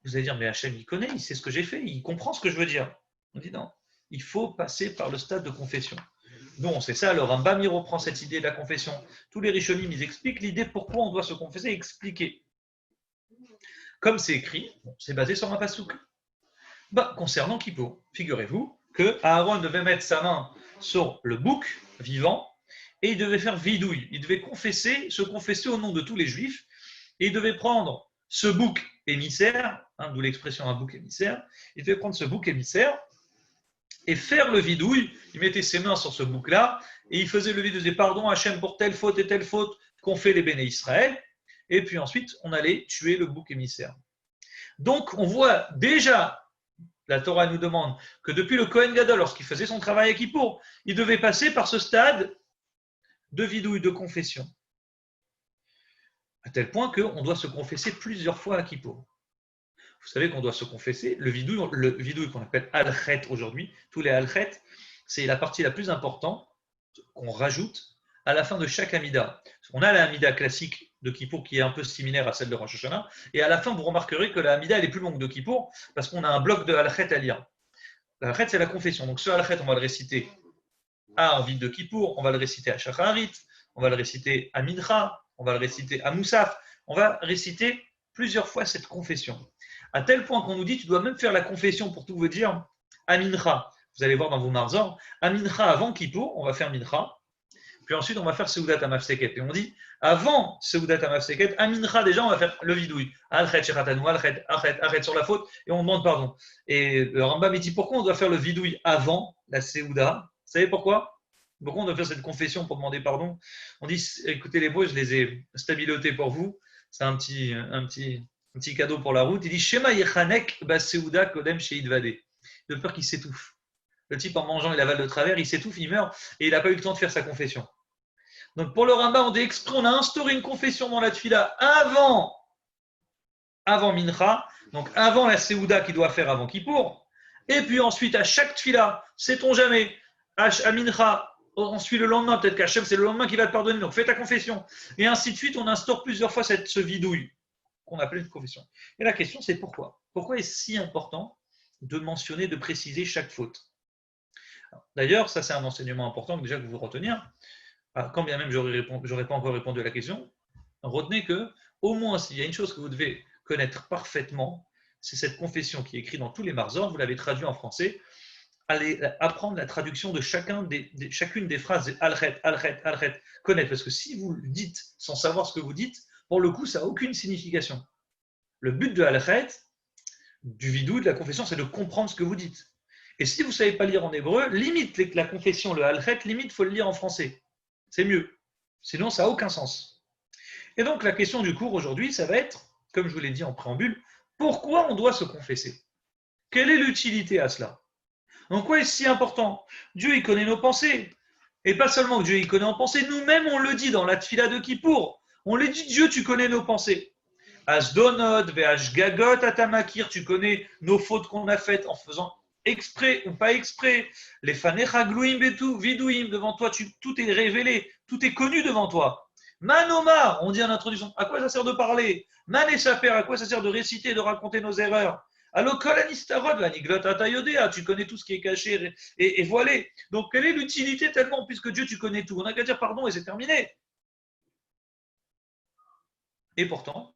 Vous allez dire, mais Hachem, il connaît, il sait ce que j'ai fait, il comprend ce que je veux dire. On dit non. Il faut passer par le stade de confession. Bon, c'est ça, le Rambam, il reprend cette idée de la confession. Tous les Rishonim, ils expliquent l'idée pourquoi on doit se confesser, expliquer. Comme c'est écrit, c'est basé sur un pasouk. Concernant Kippour, figurez-vous que Aaron devait mettre sa main sur le bouc vivant et il devait faire vidouille. Il devait se confesser au nom de tous les Juifs et il devait prendre ce bouc émissaire, d'où l'expression un bouc émissaire, il devait prendre ce bouc émissaire et faire le vidouille. Il mettait ses mains sur ce bouc-là et il faisait le vidouille. Il disait pardon Hachem pour telle faute et telle faute qu'ont fait les béné Israël. Et puis ensuite, on allait tuer le bouc émissaire. Donc, on voit déjà, la Torah nous demande que depuis le Kohen Gadol, lorsqu'il faisait son travail à Kippour, il devait passer par ce stade de vidouille, de confession. À tel point qu'on doit se confesser plusieurs fois à Kippour. Vous savez qu'on doit se confesser, le vidouille qu'on appelle al-chet aujourd'hui, tous les al-chet, c'est la partie la plus importante qu'on rajoute à la fin de chaque Amida. On a la Amida classique de Kippour qui est un peu similaire à celle de Rosh Hashanah, et à la fin, vous remarquerez que la Amida elle est plus longue de Kippour parce qu'on a un bloc de al-chet à lire. Al-chet, c'est la confession. Donc ce al-chet, on va le réciter à Envie de Kippour, on va le réciter à Shacharit, on va le réciter à Mincha, on va le réciter à Moussaf, on va réciter plusieurs fois cette confession. À tel point qu'on nous dit, tu dois même faire la confession pour tout vous dire, à Mincha. Vous allez voir dans vos marzors, à Mincha avant Kippour, on va faire Mincha, puis ensuite on va faire Seudat Amafseket. Et on dit, avant Seudat Amafseket, à Mincha déjà on va faire le vidouille. Al-Chet, Shechatanu, Al-Chet, arrête sur la faute, et on demande pardon. Et le Rambam dit, pourquoi on doit faire le vidouille avant la Seuda? Vous savez pourquoi? Pourquoi on doit faire cette confession pour demander pardon? On dit, écoutez les mots, je les ai stabilotés pour vous. c'est un petit cadeau pour la route. Il dit Shema Yechanek Baseuda Kodem Sheidvade. De peur qu'il s'étouffe. Le type, en mangeant, il avale de travers, il s'étouffe, il meurt, et il n'a pas eu le temps de faire sa confession. Donc pour le Rambam, on a instauré une confession dans la Tfila avant Mincha, donc avant la Seouda qu'il doit faire avant Kippour. Et puis ensuite, à chaque Tfila, sait-on jamais, à Mincha, on suit le lendemain, peut-être qu'Hachem, c'est le lendemain qui va te pardonner, donc fais ta confession. Et ainsi de suite, on instaure plusieurs fois ce vidouille qu'on appelle une confession. Et la question, c'est pourquoi ? Pourquoi est-ce si important de mentionner, de préciser chaque faute ? D'ailleurs, ça c'est un enseignement important déjà que vous retenir. Quand bien même j'aurais pas encore répondu à la question, retenez que au moins s'il y a une chose que vous devez connaître parfaitement, c'est cette confession qui est écrite dans tous les marzors. Vous l'avez traduit en français. Allez apprendre la traduction de chacune des phrases alchet, alchet, alchet, connaître. Parce que si vous le dites sans savoir ce que vous dites, pour le coup, ça n'a aucune signification. Le but de alchet, du vidou, de la confession, c'est de comprendre ce que vous dites. Et si vous ne savez pas lire en hébreu, limite la confession, le halchet, limite, il faut le lire en français. C'est mieux. Sinon, ça n'a aucun sens. Et donc, la question du cours aujourd'hui, ça va être, comme je vous l'ai dit en préambule, pourquoi on doit se confesser ? Quelle est l'utilité à cela ? En quoi est-ce si important ? Dieu, il connaît nos pensées. Et pas seulement que Dieu, il connaît nos pensées, nous-mêmes, on le dit dans la tfila de Kippour. On le dit, Dieu, tu connais nos pensées. Asdonot, Gagot, Atamakir, tu connais nos fautes qu'on a faites en faisant exprès ou pas exprès. Les fanecha gluim betu, vidouim, devant toi, tout est révélé, tout est connu devant toi. Manoma, on dit en introduction, à quoi ça sert de parler ? Manesaper, à quoi ça sert de réciter, de raconter nos erreurs ? Allo kolanistarod, vaniglot atayodea, tu connais tout ce qui est caché et voilé. Donc, quelle est l'utilité tellement, puisque Dieu, tu connais tout ? On n'a qu'à dire pardon et c'est terminé. Et pourtant,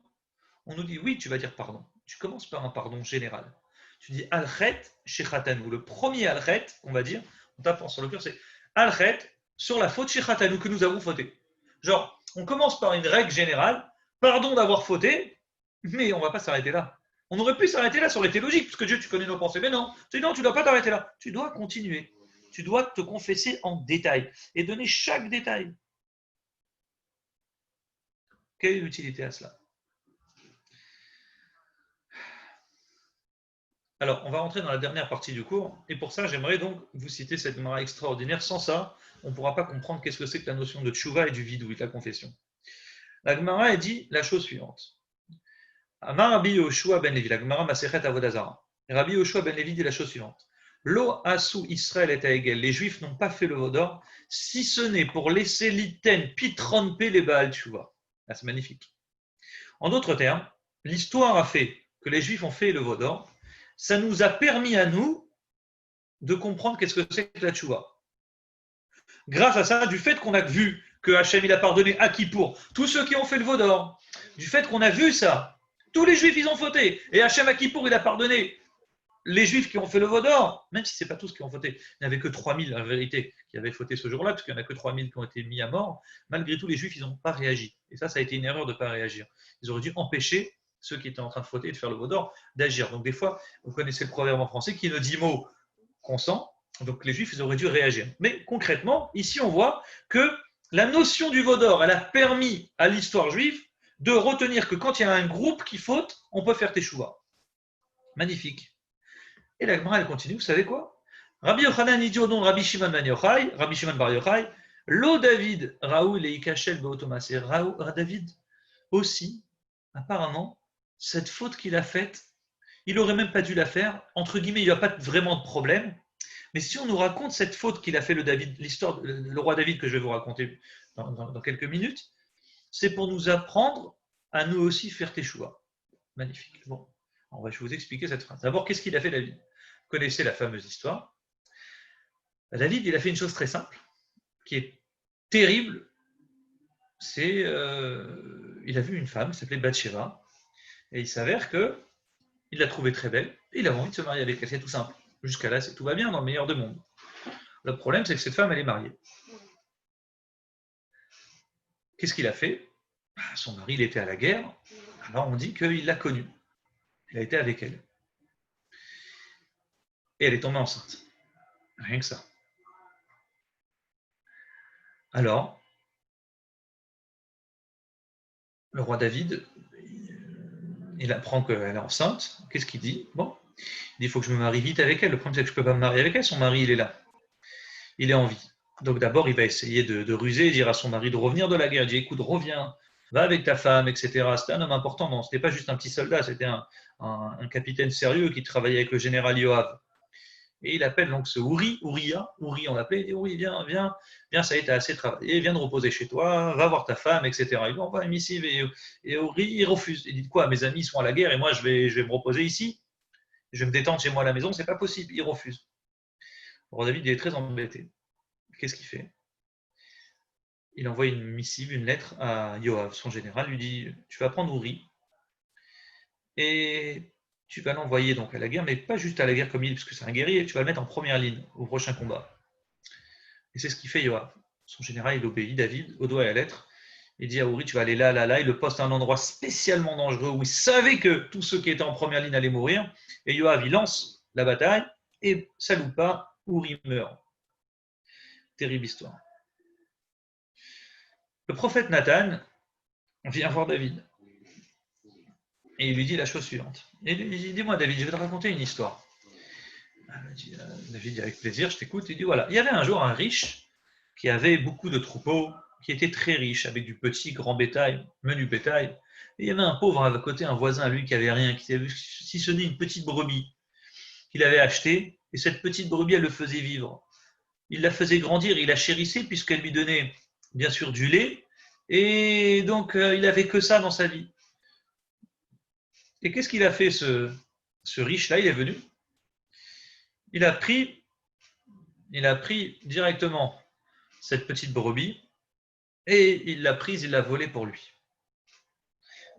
on nous dit oui, tu vas dire pardon. Tu commences par un pardon général. Tu dis alchet shechatanou. Le premier alchet, on va dire, on tape sur le cœur, c'est alchet sur la faute shechatanou que nous avons fauté. Genre, on commence par une règle générale, pardon d'avoir fauté, mais on ne va pas s'arrêter là. On aurait pu s'arrêter là, ça aurait été logique, parce que Dieu, tu connais nos pensées. Mais non, tu dis non, tu ne dois pas t'arrêter là. Tu dois continuer. Tu dois te confesser en détail et donner chaque détail. Quelle est l'utilité à cela ? Alors, on va rentrer dans la dernière partie du cours, et pour ça, j'aimerais donc vous citer cette Gemara extraordinaire. Sans ça, on ne pourra pas comprendre qu'est-ce que c'est que la notion de tchouva et du vidou, et de la confession. La Gemara dit la chose suivante. Amar Rabbi Yoshua ben Levi, la Gemara Masechet Avodazara. Rabbi Yoshua ben Levi dit la chose suivante. Lo asu Israël et Aegel, les Juifs n'ont pas fait le vodor, si ce n'est pour laisser l'iten pitronpe les Baal tchouva. Ah, c'est magnifique. En d'autres termes, l'histoire a fait que les Juifs ont fait le vodor. Ça nous a permis à nous de comprendre qu'est-ce que c'est que la tchouva. Grâce à ça, du fait qu'on a vu que Hachem il a pardonné à Kippour, tous ceux qui ont fait le vaudor, du fait qu'on a vu ça, tous les Juifs ils ont fauté, et Hachem à Kippour il a pardonné les Juifs qui ont fait le vaudor, même si ce n'est pas tous qui ont fauté, il n'y avait que 3000 en vérité qui avaient fauté ce jour-là, parce qu'il n'y en a que 3000 qui ont été mis à mort, malgré tout les Juifs ils n'ont pas réagi. Et ça a été une erreur de ne pas réagir. Ils auraient dû empêcher ceux qui étaient en train de fauter et de faire le vaudor d'agir. Donc des fois, vous connaissez le proverbe en français qui ne dit mot consent, donc les Juifs ils auraient dû réagir. Mais concrètement, ici on voit que la notion du vaudor, elle a permis à l'histoire juive de retenir que quand il y a un groupe qui faute, on peut faire teshuva. Magnifique. Et la Gemara elle continue, vous savez quoi ? Rabbi Yochanan dit au nom de Rabbi Shimon Bar Yochai, Lo David, Raoul et Ikachel Beotomas. Et David aussi, apparemment, cette faute qu'il a faite, il n'aurait même pas dû la faire. Entre guillemets, il n'y a pas vraiment de problème. Mais si on nous raconte cette faute qu'il a fait l'histoire, le roi David que je vais vous raconter dans quelques minutes, c'est pour nous apprendre à nous aussi faire teshuva. Magnifique. Bon, je vais vous expliquer cette phrase. D'abord, qu'est-ce qu'il a fait David ? Vous connaissez la fameuse histoire. David, il a fait une chose très simple, qui est terrible. C'est, il a vu une femme qui s'appelait Bathsheba, et il s'avère que il l'a trouvée très belle, et il a envie de se marier avec elle. C'est tout simple. Jusqu'à là, tout va bien dans le meilleur des mondes. Le problème, c'est que cette femme, elle est mariée. Qu'est-ce qu'il a fait ? Son mari, il était à la guerre. Alors, on dit qu'il l'a connue. Il a été avec elle. Et elle est tombée enceinte. Rien que ça. Alors, le roi David, il apprend qu'elle est enceinte. Qu'est-ce qu'il dit? Bon, il dit il faut que je me marie vite avec elle. Le problème, c'est que je ne peux pas me marier avec elle. Son mari, il est là. Il est en vie. Donc d'abord, il va essayer de ruser et dire à son mari de revenir de la guerre. Il dit écoute, reviens, va avec ta femme, etc. C'était un homme important. Non, ce n'était pas juste un petit soldat, c'était un capitaine sérieux qui travaillait avec le général Yoav. Et il appelle donc ce Uri on l'appelait, il dit Uri, viens, ça y est, t'as assez travaillé, viens de reposer chez toi, va voir ta femme, etc. Il lui envoie une missive et Uri, il refuse. Il dit quoi, mes amis sont à la guerre et moi je vais me reposer ici, je vais me détendre chez moi à la maison, c'est pas possible, il refuse. Le roi David il est très embêté. Qu'est-ce qu'il fait? Il envoie une missive, une lettre à Yoav, son général, lui dit tu vas prendre Uri et tu vas l'envoyer donc à la guerre, mais pas juste à la guerre comme il, parce que c'est un guerrier, tu vas le mettre en première ligne au prochain combat. Et c'est ce qu'il fait Yoav. Son général, il obéit, David, au doigt et à la lettre. Il dit à Uri, tu vas aller là, il le poste à un endroit spécialement dangereux où il savait que tous ceux qui étaient en première ligne allaient mourir. Et Yoav, il lance la bataille, et ça loupe pas, Uri meurt. Terrible histoire. Le prophète Nathan vient voir David. Et il lui dit la chose suivante. Il dit, dis-moi David, je vais te raconter une histoire. David dit avec plaisir, je t'écoute. Il dit voilà, il y avait un jour un riche qui avait beaucoup de troupeaux, qui était très riche, avec du petit, grand bétail, menu bétail. Et il y avait un pauvre à côté, un voisin à lui qui avait rien, qui avait, si ce n'est une petite brebis qu'il avait achetée, et cette petite brebis, elle le faisait vivre. Il la faisait grandir, il la chérissait puisqu'elle lui donnait bien sûr du lait, et donc il n'avait que ça dans sa vie. Et qu'est-ce qu'il a fait ce riche-là? Il est venu, il a pris directement cette petite brebis et il l'a prise, il l'a volée pour lui.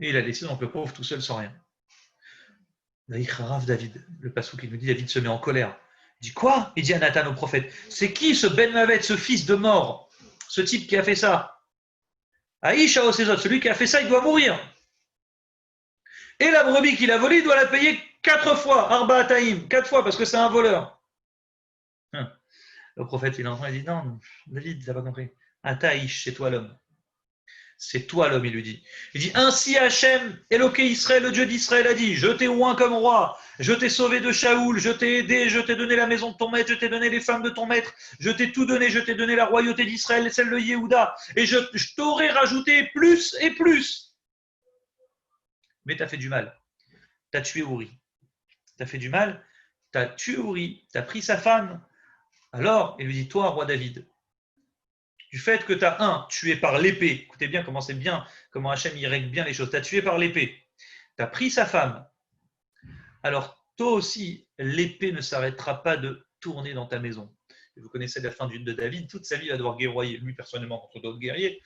Et il a laissé donc le pauvre tout seul sans rien. David, le passouk qui nous dit, David se met en colère. Il dit quoi? Il dit à Nathan au prophète, c'est qui ce Ben Mavet, ce fils de mort, ce type qui a fait ça? Aïcha Osezot, celui qui a fait ça, il doit mourir. Et la brebis qu'il a volée, il doit la payer 4 fois, Arba Ataïm, 4 fois, parce que c'est un voleur. Le prophèt, il entend, il dit non, David, tu n'as pas compris. Ataïch, c'est toi l'homme. C'est toi l'homme, il lui dit. Il dit ainsi Hachem, Éloqué Israël, le Dieu d'Israël, a dit je t'ai oint comme roi, je t'ai sauvé de Shaoul, je t'ai aidé, je t'ai donné la maison de ton maître, je t'ai donné les femmes de ton maître, je t'ai tout donné, je t'ai donné la royauté d'Israël, celle de Yehuda, et je t'aurais rajouté plus et plus. Mais tu as fait du mal. Tu as tué Uri. Tu as fait du mal, tu as tué Uri, tu as pris sa femme. Alors, il lui dit toi, roi David, du fait que tu as tué par l'épée, écoutez bien comment c'est bien, comment Hachem y règle bien les choses, tu as tué par l'épée, tu as pris sa femme, alors toi aussi, l'épée ne s'arrêtera pas de tourner dans ta maison. Et vous connaissez la fin de David, toute sa vie, il va devoir guerroyer, lui personnellement contre d'autres guerriers,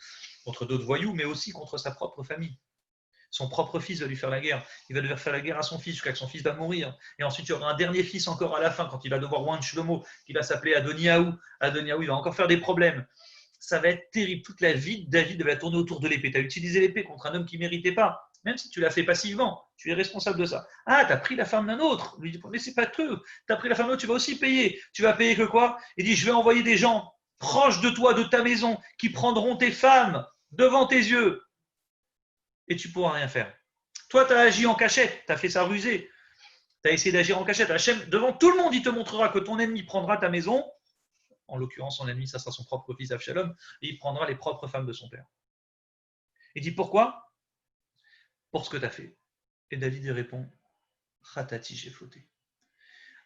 contre d'autres voyous, mais aussi contre sa propre famille. Son propre fils va lui faire la guerre. Il va devoir faire la guerre à son fils jusqu'à ce que son fils va mourir. Et ensuite, il y aura un dernier fils encore à la fin, quand il va devoir oindre Shlomo, qui va s'appeler Adoniaou. Adoniaou, il va encore faire des problèmes. Ça va être terrible. Toute la vie de David va tourner autour de l'épée. Tu as utilisé l'épée contre un homme qui ne méritait pas. Même si tu l'as fait passivement, tu es responsable de ça. Ah, tu as pris la femme d'un autre. Lui dit, mais c'est pas que. Tu as pris la femme d'un autre, tu vas aussi payer. Tu vas payer que quoi? Il dit, je vais envoyer des gens proches de toi, de ta maison, qui prendront tes femmes devant tes yeux. Et tu ne pourras rien faire. Toi, tu as agi en cachette, tu as fait ça rusé. Tu as essayé d'agir en cachette. Hachem, devant tout le monde, il te montrera que ton ennemi prendra ta maison. En l'occurrence, son ennemi, ça sera son propre fils Avshalom, et il prendra les propres femmes de son père. Il dit pourquoi? Pour ce que tu as fait. Et David y répond, Khatati, j'ai fauté.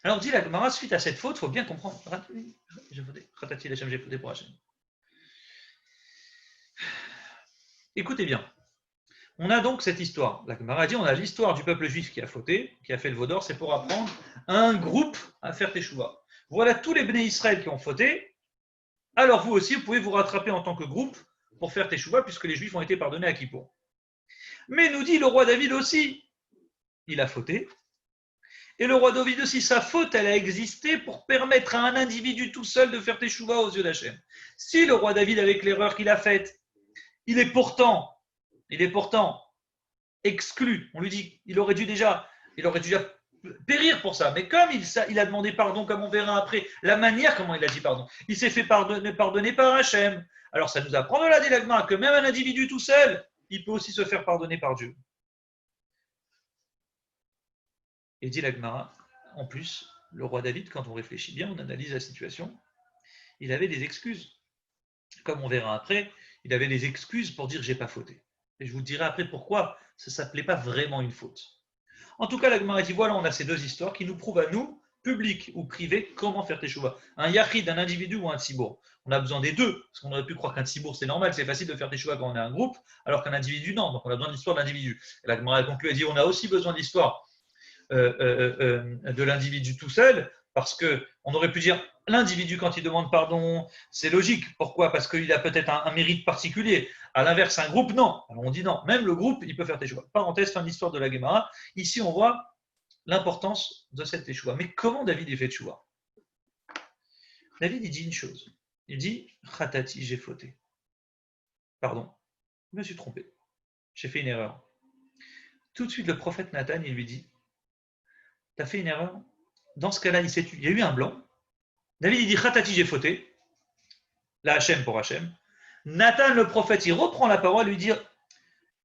Alors dit la Gemara, suite à cette faute, il faut bien comprendre. J'ai fauté. Khatati, Hachem, j'ai fauté pour Hachem. Écoutez bien. On a donc cette histoire. La Gemara dit, on a l'histoire du peuple juif qui a fauté, qui a fait le veau d'or, c'est pour apprendre un groupe à faire teshuva. Voilà tous les Bnei Israël qui ont fauté. Alors vous aussi, vous pouvez vous rattraper en tant que groupe pour faire teshuva, puisque les Juifs ont été pardonnés à Kippour. Mais nous dit le roi David aussi, il a fauté. Et le roi David aussi, sa faute, elle a existé pour permettre à un individu tout seul de faire teshuva aux yeux d'Hachem. Si le roi David, avec l'erreur qu'il a faite, il est pourtant exclu, on lui dit, il aurait dû déjà périr pour ça. Mais comme il a demandé pardon, comme on verra après, la manière comment il a dit pardon, il s'est fait pardonner par Hachem. Alors ça nous apprend de la dilagma que même un individu tout seul, il peut aussi se faire pardonner par Dieu. Et dit la Gemara, en plus, le roi David, quand on réfléchit bien, on analyse la situation, il avait des excuses. Comme on verra après, il avait des excuses pour dire j'ai pas fauté. Et je vous dirai après pourquoi ça ne s'appelait pas vraiment une faute. En tout cas, la Gemara dit voilà, on a ces deux histoires qui nous prouvent à nous, public ou privé, comment faire teshuva. Un yachid, un individu ou un tzibour. On a besoin des deux, parce qu'on aurait pu croire qu'un tzibour c'est normal, c'est facile de faire teshuva quand on est un groupe, alors qu'un individu non. Donc on a besoin de l'histoire de l'individu. Et la Gemara conclut et dit on a aussi besoin de l'histoire de l'individu tout seul, parce qu'on aurait pu dire l'individu quand il demande pardon, c'est logique. Pourquoi? Parce qu'il a peut-être un mérite particulier. À l'inverse, un groupe, non. Alors on dit non. Même le groupe, il peut faire teshuva. Parenthèse, fin de l'histoire de la Gemara. Ici, on voit l'importance de cette teshuva. Mais comment David est fait teshuva? David, il dit une chose. Il dit Khatati, j'ai fauté. Pardon, je me suis trompé. J'ai fait une erreur. Tout de suite, le prophète Nathan, il lui dit tu as fait une erreur. Dans ce cas-là, il y a eu un blanc. David, il dit Khatati, j'ai fauté. La Hachem pour Hachem. Nathan, le prophète, il reprend la parole et lui dit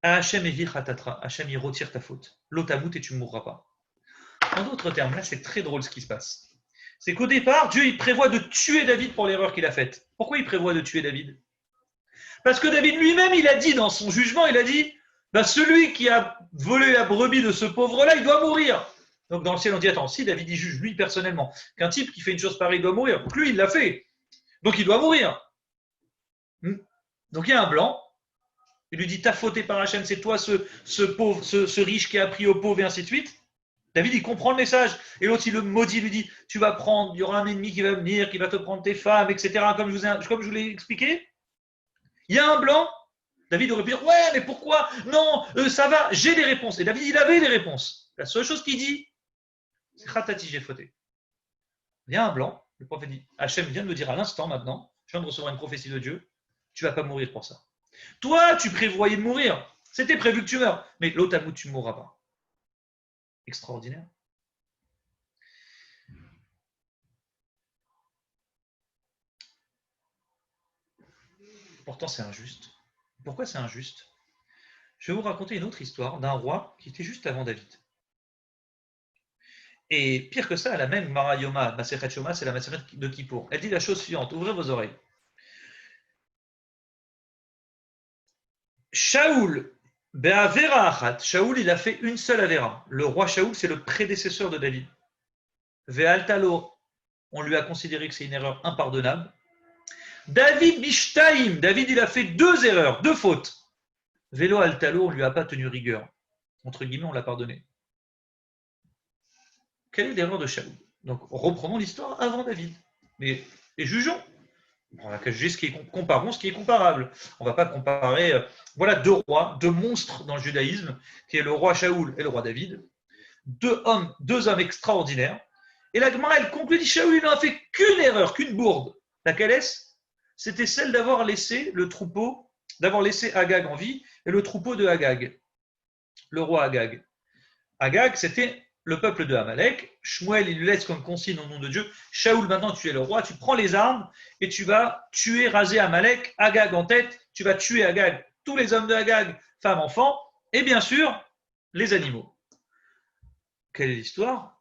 Hachem evir khatatra. Hachem, il retire ta faute. L'otamout et tu ne mourras pas. En d'autres termes, là, c'est très drôle ce qui se passe. C'est qu'au départ, Dieu, il prévoit de tuer David pour l'erreur qu'il a faite. Pourquoi il prévoit de tuer David? Parce que David lui-même, il a dit dans son jugement, il a dit celui qui a volé la brebis de ce pauvre-là, il doit mourir. Donc dans le ciel, on dit attends, si David il juge lui personnellement qu'un type qui fait une chose pareille doit mourir, donc lui il l'a fait, donc il doit mourir. Donc il y a un blanc, il lui dit t'as fauté par Hachem, c'est toi ce pauvre, ce riche qui a pris au pauvre et ainsi de suite. David il comprend le message et l'autre il le maudit, il lui dit tu vas prendre, il y aura un ennemi qui va venir, qui va te prendre tes femmes, etc. Comme je vous l'ai expliqué. Il y a un blanc. David aurait pu dire ouais mais pourquoi non ça va, j'ai des réponses. Et David il avait des réponses. La seule chose qu'il dit c'est Khatati, j'ai fauté. Il y a un blanc, le prophète dit Hachem vient de me dire à l'instant maintenant, je viens de recevoir une prophétie de Dieu, tu ne vas pas mourir pour ça. Toi, tu prévoyais de mourir, c'était prévu que tu meurs, mais l'otamout, tu ne mourras pas. Extraordinaire. Pourtant, c'est injuste. Pourquoi c'est injuste? Je vais vous raconter une autre histoire d'un roi qui était juste avant David. Et pire que ça, la même Mara Yoma, Masechet Shoma, c'est la Masechet de Kippour. Elle dit la chose suivante, ouvrez vos oreilles. Shaoul, Be'avera Achat, Shaoul, il a fait une seule Avera. Le roi Shaoul, c'est le prédécesseur de David. Ve'altalo, on lui a considéré que c'est une erreur impardonnable. David Bishtaim, David, il a fait deux erreurs, deux fautes. Vélo Altalo, on ne lui a pas tenu rigueur. Entre guillemets, on l'a pardonné. Quelle est l'erreur de Shaoul? Donc, reprenons l'histoire avant David. Et jugeons. On va juger ce qui est comparons ce qui est comparable. On ne va pas comparer. Voilà deux rois, deux monstres dans le judaïsme, qui est le roi Shaoul et le roi David. Deux hommes extraordinaires. Et la Gemara, elle conclut, dit Shaoul, il n'a fait qu'une erreur, qu'une bourde. Laquelle est-ce? C'était celle d'avoir laissé le troupeau, d'avoir laissé Agag en vie et le troupeau de Agag, le roi Agag. Agag, c'était le peuple de Amalek. Shmuel, il lui laisse comme consigne au nom de Dieu. Shaoul, maintenant tu es le roi, tu prends les armes et tu vas tuer, raser Amalek, Agag en tête, tu vas tuer Agag, tous les hommes de Agag, femmes, enfants, et bien sûr, les animaux. Quelle est l'histoire?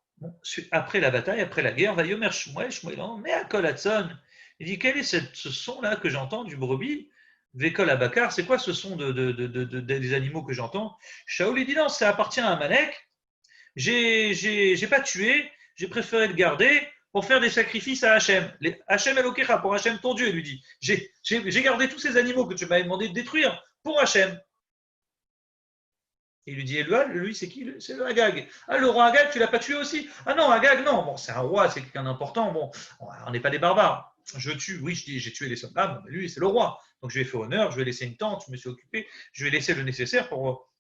Après la bataille, après la guerre, va Yomer Shmuel, mais à Kolatson. Il dit, quel est ce son-là que j'entends du brebis? Vekol Abakar, c'est quoi ce son des animaux que j'entends? Shaoul, il dit, non, ça appartient à Amalek. J'ai pas tué, j'ai préféré le garder pour faire des sacrifices à Hachem. Hachem Elokecha, pour Hachem ton Dieu, il lui dit. J'ai gardé tous ces animaux que tu m'avais demandé de détruire pour Hachem. Et il lui dit, lui, c'est qui? C'est le Agag. Ah, le roi Agag, tu l'as pas tué aussi? Ah non, Agag, non. Bon, c'est un roi, c'est quelqu'un d'important. Bon, on n'est pas des barbares. Je tue, oui, j'ai tué les soldats. Bon, mais lui, c'est le roi. Donc, je lui ai fait honneur, je lui ai laissé une tente, je me suis occupé, je lui ai laissé le nécessaire pour.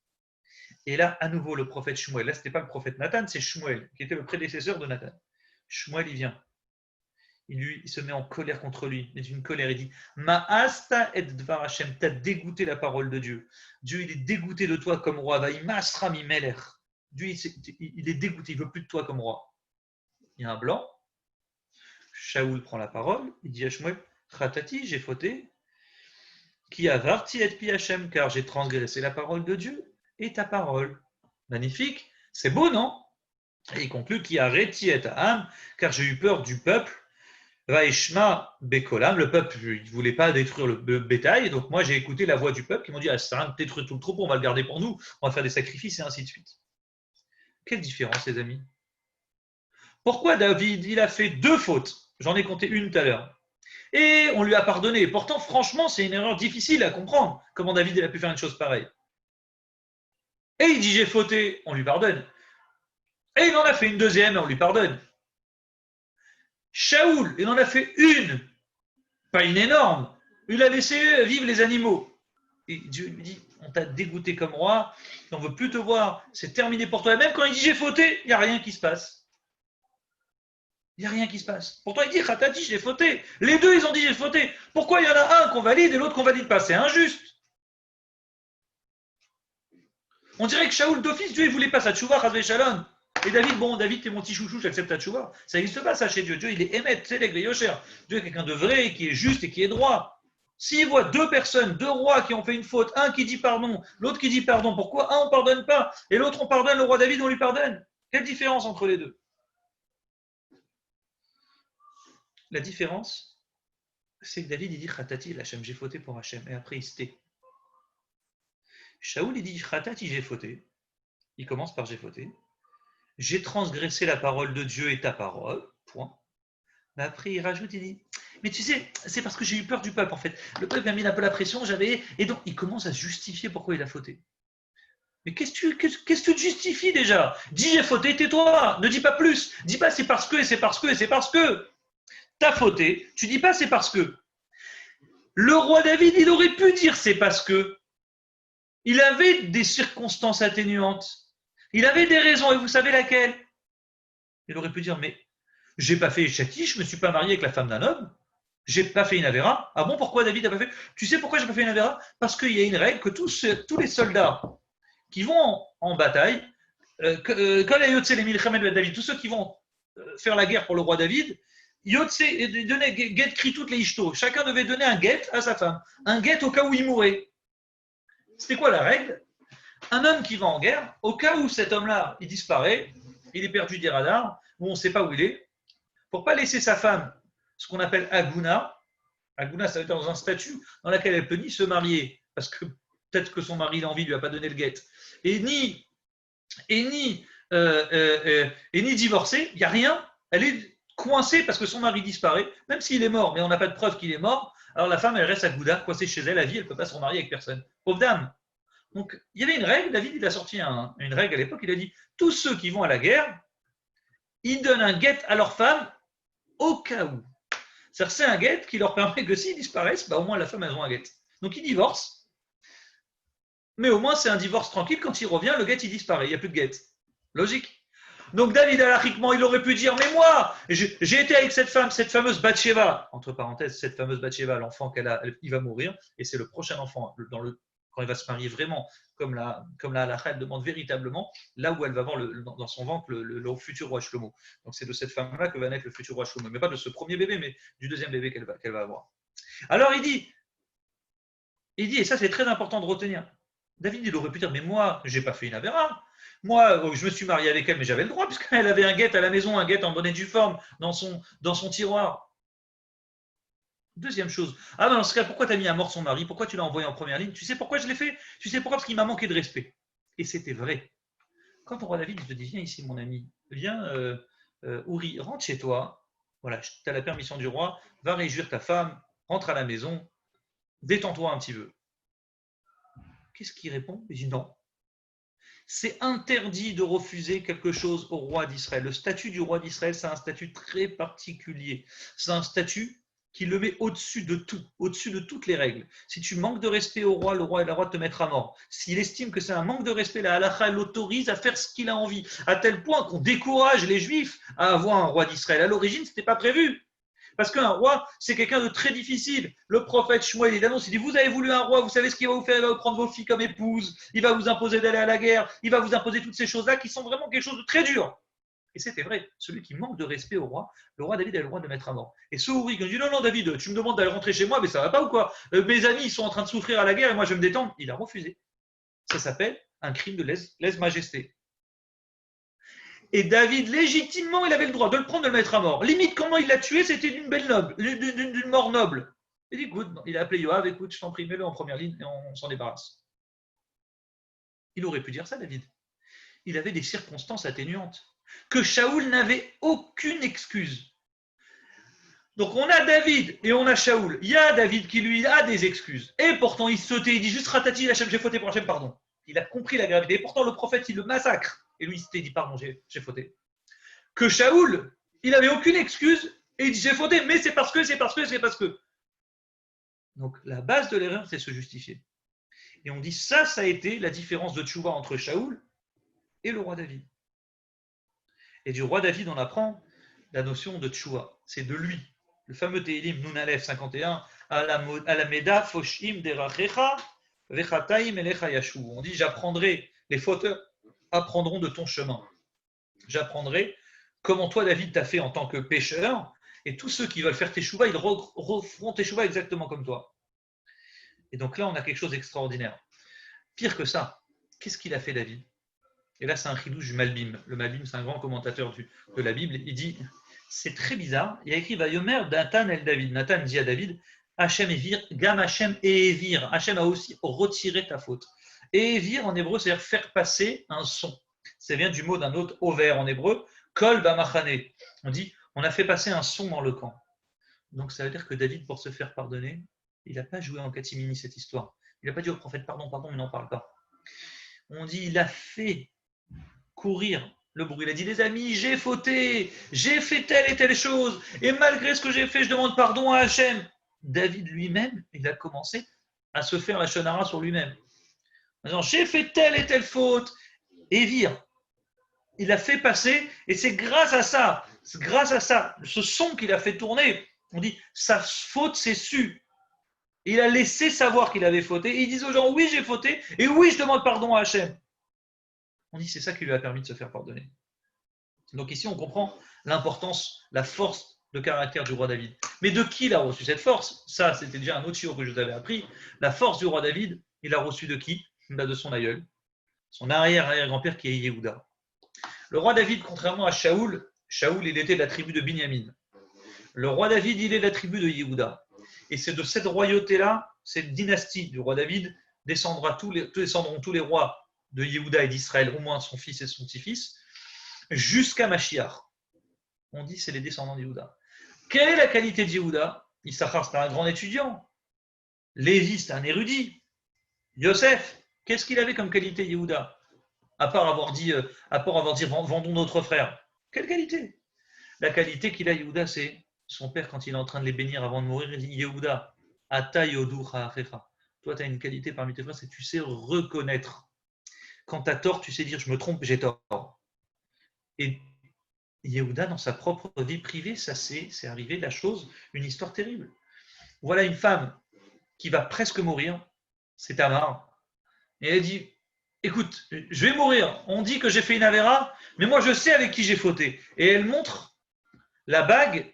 Et là, à nouveau, le prophète Shmuel. Là, ce n'était pas le prophète Nathan, c'est Shmuel, qui était le prédécesseur de Nathan. Shmuel, il vient. Il se met en colère contre lui. Il est une colère. Il dit Ma'asta et dvar Hashem, t'as dégoûté la parole de Dieu. Dieu, il est dégoûté de toi comme roi. Vaïmasra mi meler. Dieu, il est dégoûté. Il veut plus de toi comme roi. Il y a un blanc. Shaoul prend la parole. Il dit à Shmuel Khatati, j'ai fauté. Qui avarti et pi Hashem, car j'ai transgressé la parole de Dieu et ta parole. Magnifique. C'est beau, non? Et il conclut qu'il y a Reti et Ham, car j'ai eu peur du peuple. Vaishma Bekolam, le peuple, il ne voulait pas détruire le bétail, donc moi j'ai écouté la voix du peuple qui m'ont dit ah, ça sert à rien de détruire tout le troupeau, on va le garder pour nous, on va faire des sacrifices et ainsi de suite. Quelle différence, les amis? Pourquoi David, il a fait 2 fautes? J'en ai compté une tout à l'heure. Et on lui a pardonné. Pourtant, franchement, c'est une erreur difficile à comprendre. Comment David il a pu faire une chose pareille? Et il dit j'ai fauté, on lui pardonne. Et il en a fait une deuxième, on lui pardonne. Shaoul, il en a fait une, pas une énorme. Il a laissé vivre les animaux. Et Dieu lui dit on t'a dégoûté comme roi, on ne veut plus te voir, c'est terminé pour toi. Et même quand il dit j'ai fauté, il n'y a rien qui se passe. Il n'y a rien qui se passe. Pourtant, il dit Khatati, j'ai fauté. Les deux, ils ont dit j'ai fauté. Pourquoi il y en a un qu'on valide et l'autre qu'on valide pas? C'est injuste. On dirait que Shaoul d'office, Dieu, il voulait pas sa tchouva, Chazvé Shalom. Et David, bon, David, t'es mon petit chouchou, j'accepte ta tchouva. Ça n'existe pas, ça, chez Dieu. Dieu, il est émet, c'est l'aigle Yosher. Dieu est quelqu'un de vrai, qui est juste et qui est droit. S'il voit 2 personnes, 2 rois qui ont fait une faute, un qui dit pardon, l'autre qui dit pardon, pourquoi un on ne pardonne pas et l'autre on pardonne, le roi David on lui pardonne? Quelle différence entre les deux? La différence, c'est que David il dit Khatati, Hachem, j'ai fauté pour Hachem, et après il se tait. Shaoul il dit Khatati, j'ai fauté. Il commence par j'ai fauté. J'ai transgressé la parole de Dieu et ta parole, point. Mais après il rajoute, il dit mais tu sais, c'est parce que j'ai eu peur du peuple en fait. Le peuple m'a mis un peu la pression, et donc il commence à justifier pourquoi il a fauté. Mais qu'est-ce que tu justifies déjà? Dis j'ai fauté, tais-toi, ne dis pas plus. Dis pas c'est parce que, et c'est parce que, et c'est parce que. T'as fauté, tu dis pas c'est parce que. Le roi David, il aurait pu dire c'est parce que. Il avait des circonstances atténuantes. Il avait des raisons, et vous savez laquelle? Il aurait pu dire mais j'ai pas fait chati, je me suis pas marié avec la femme d'un homme. J'ai pas fait une avéra. Ah bon, pourquoi David n'a pas fait? Tu sais pourquoi j'ai pas fait une avéra? Parce qu'il y a une règle que tous les soldats qui vont en bataille, quand les Yotse, les Milchamed David, tous ceux qui vont faire la guerre pour le roi David, Yotse donnait get cri toutes les ishto. Chacun devait donner un get à sa femme, un get au cas où il mourait. C'était quoi la règle? Un homme qui va en guerre, au cas où cet homme-là, il disparaît, il est perdu des radars, ou on ne sait pas où il est, pour ne pas laisser sa femme, ce qu'on appelle Aguna. Aguna, ça veut dire dans un statut dans lequel elle peut ni se marier, parce que peut-être que son mari l'envie, lui a pas donné le guet, et ni divorcer, il n'y a rien. Elle est coincée parce que son mari disparaît, même s'il est mort, mais on n'a pas de preuve qu'il est mort. Alors la femme, elle reste à Gouda, coincée chez elle, la vie, elle ne peut pas se remarier avec personne. Pauvre dame. Donc il y avait une règle, David, il a sorti une règle à l'époque, il a dit tous ceux qui vont à la guerre, ils donnent un guet à leur femme au cas où. C'est un guet qui leur permet que s'ils disparaissent, bah, au moins la femme, elles ont un guet. Donc ils divorcent, mais au moins c'est un divorce tranquille. Quand il revient, le guet, il disparaît, il n'y a plus de guet. Logique. Donc David, alachiquement, il aurait pu dire, mais moi, j'ai été avec cette femme, cette fameuse Bathsheba, entre parenthèses, cette fameuse Bathsheba, l'enfant qu'elle a, il va mourir, et c'est le prochain enfant, quand il va se marier vraiment, comme la halakha, elle demande véritablement, là où elle va avoir dans son ventre le futur roi Shlomo. Donc c'est de cette femme-là que va naître le futur roi Shlomo, mais pas de ce premier bébé, mais du deuxième bébé qu'elle va avoir. Alors il dit, et ça c'est très important de retenir, David, il aurait pu dire, mais moi, j'ai pas fait une avéra. Moi, je me suis marié avec elle, mais j'avais le droit, puisqu'elle avait un guet à la maison, un guet en bonne et due forme, dans son tiroir. Deuxième chose, ah ben dans ce cas, pourquoi tu as mis à mort son mari? Pourquoi tu l'as envoyé en première ligne? Tu sais pourquoi je l'ai fait? Tu sais pourquoi? Parce qu'il m'a manqué de respect. Et c'était vrai. Quand ton roi David te dit, viens ici mon ami, viens, Ouri, rentre chez toi, voilà, tu as la permission du roi, va réjouir ta femme, rentre à la maison, détends-toi un petit peu. Qu'est-ce qu'il répond? Il dit non. C'est interdit de refuser quelque chose au roi d'Israël. Le statut du roi d'Israël, c'est un statut très particulier. C'est un statut qui le met au-dessus de tout, au-dessus de toutes les règles. Si tu manques de respect au roi, le roi a le droit de te mettre à mort. S'il estime que c'est un manque de respect, la halakha l'autorise à faire ce qu'il a envie, à tel point qu'on décourage les juifs à avoir un roi d'Israël. À l'origine, ce n'était pas prévu. Parce qu'un roi, c'est quelqu'un de très difficile. Le prophète Shmuel, il annonce, il dit, vous avez voulu un roi, vous savez ce qu'il va vous faire, il va vous prendre vos filles comme épouses, il va vous imposer d'aller à la guerre, il va vous imposer toutes ces choses-là qui sont vraiment quelque chose de très dur. Et c'était vrai, celui qui manque de respect au roi, le roi David a le droit de le mettre à mort. Et Souri, quand il dit, non, David, tu me demandes d'aller rentrer chez moi, mais ça va pas ou quoi? Mes amis, ils sont en train de souffrir à la guerre et moi je vais me détendre. Il a refusé. Ça s'appelle un crime de lèse-majesté. Et David, légitimement, il avait le droit de le prendre, de le mettre à mort. Limite, comment il l'a tué, c'était d'une belle noble, d'une mort noble. Il dit, écoute, il a appelé Yoav, écoute, je t'en prie, mets-le en première ligne et on s'en débarrasse. Il aurait pu dire ça, David. Il avait des circonstances atténuantes. Que Shaoul n'avait aucune excuse. Donc on a David et on a Shaoul. Il y a David qui lui a des excuses. Et pourtant il se tait, il dit juste ratati Hachem, j'ai fauté pour Hachem, pardon. Il a compris la gravité. Et pourtant le prophète il le massacre. Et lui il s'était dit pardon, j'ai fauté. Que Shaoul, il n'avait aucune excuse et il dit j'ai fauté, mais c'est parce que. Donc la base de l'erreur c'est se justifier. Et on dit ça a été la différence de tchouva entre Shaoul et le roi David. Et du roi David on apprend la notion de tchouva. C'est de lui. Le fameux Tehillim Nun Aleph 51, Alameda Foshim Derachecha Vechataim Elecha Yashu. On dit j'apprendrai, les fauteurs apprendront de ton chemin. J'apprendrai comment toi, David, t'as fait en tant que pécheur, et tous ceux qui veulent faire teshuva, ils referont teshuva exactement comme toi. Et donc là, on a quelque chose d'extraordinaire. Pire que ça, qu'est-ce qu'il a fait, David? Et là, c'est un chidouche du Malbim. Le Malbim, c'est un grand commentateur de la Bible. Il dit, c'est très bizarre. Il y a écrit Vayomer Nathan el David. Nathan dit à David, Hachem Evir, Gam Hachem Evir. Hachem a aussi retiré ta faute. Et Evir en hébreu, c'est-à-dire faire passer un son. Ça vient du mot d'un autre ovaire en hébreu, Kol Bamachane. On dit, on a fait passer un son dans le camp. Donc ça veut dire que David, pour se faire pardonner, il n'a pas joué en catimini cette histoire. Il n'a pas dit au prophète, pardon, mais n'en parle pas. On dit, il a fait courir le bruit. Il a dit, les amis, j'ai fauté, j'ai fait telle et telle chose, et malgré ce que j'ai fait, je demande pardon à Hachem. David lui-même, il a commencé à se faire la shonara sur lui-même. J'ai fait telle et telle faute, et vire. Il a fait passer, et c'est grâce à ça, ce son qu'il a fait tourner, on dit, sa faute s'est su. Il a laissé savoir qu'il avait fauté, et il disait aux gens, oui, j'ai fauté, et oui, je demande pardon à Hachem. On dit, c'est ça qui lui a permis de se faire pardonner. Donc ici, on comprend l'importance, la force de caractère du roi David. Mais de qui il a reçu cette force? Ça, c'était déjà un autre chiot que je vous avais appris. La force du roi David, il a reçu de qui? De son aïeul, son arrière-arrière-grand-père qui est Yehuda. Le roi David, contrairement à Shaoul, il était de la tribu de Binyamin. Le roi David, il est de la tribu de Yehuda. Et c'est de cette royauté-là, cette dynastie du roi David, descendront tous les rois de Yehuda et d'Israël, au moins son fils et son petit-fils, jusqu'à Mashiach. On dit c'est les descendants de Yehuda. Quelle est la qualité de Yehuda? Issachar, c'était un grand étudiant. Lévi, c'était un érudit. Yosef, qu'est-ce qu'il avait comme qualité, Yehuda? À part avoir dit vendons notre frère. Quelle qualité? La qualité qu'il a, Yehuda, c'est son père, quand il est en train de les bénir avant de mourir, il dit Yehuda, ata yodu ha'achecha. Toi, tu as une qualité parmi tes frères, c'est que tu sais reconnaître. Quand tu as tort, tu sais dire je me trompe, j'ai tort. Et Yehuda, dans sa propre vie privée, ça c'est arrivé la chose, une histoire terrible. Voilà une femme qui va presque mourir, c'est Tamar, et elle dit écoute, je vais mourir, on dit que j'ai fait une avéra, mais moi je sais avec qui j'ai fauté. Et elle montre la bague,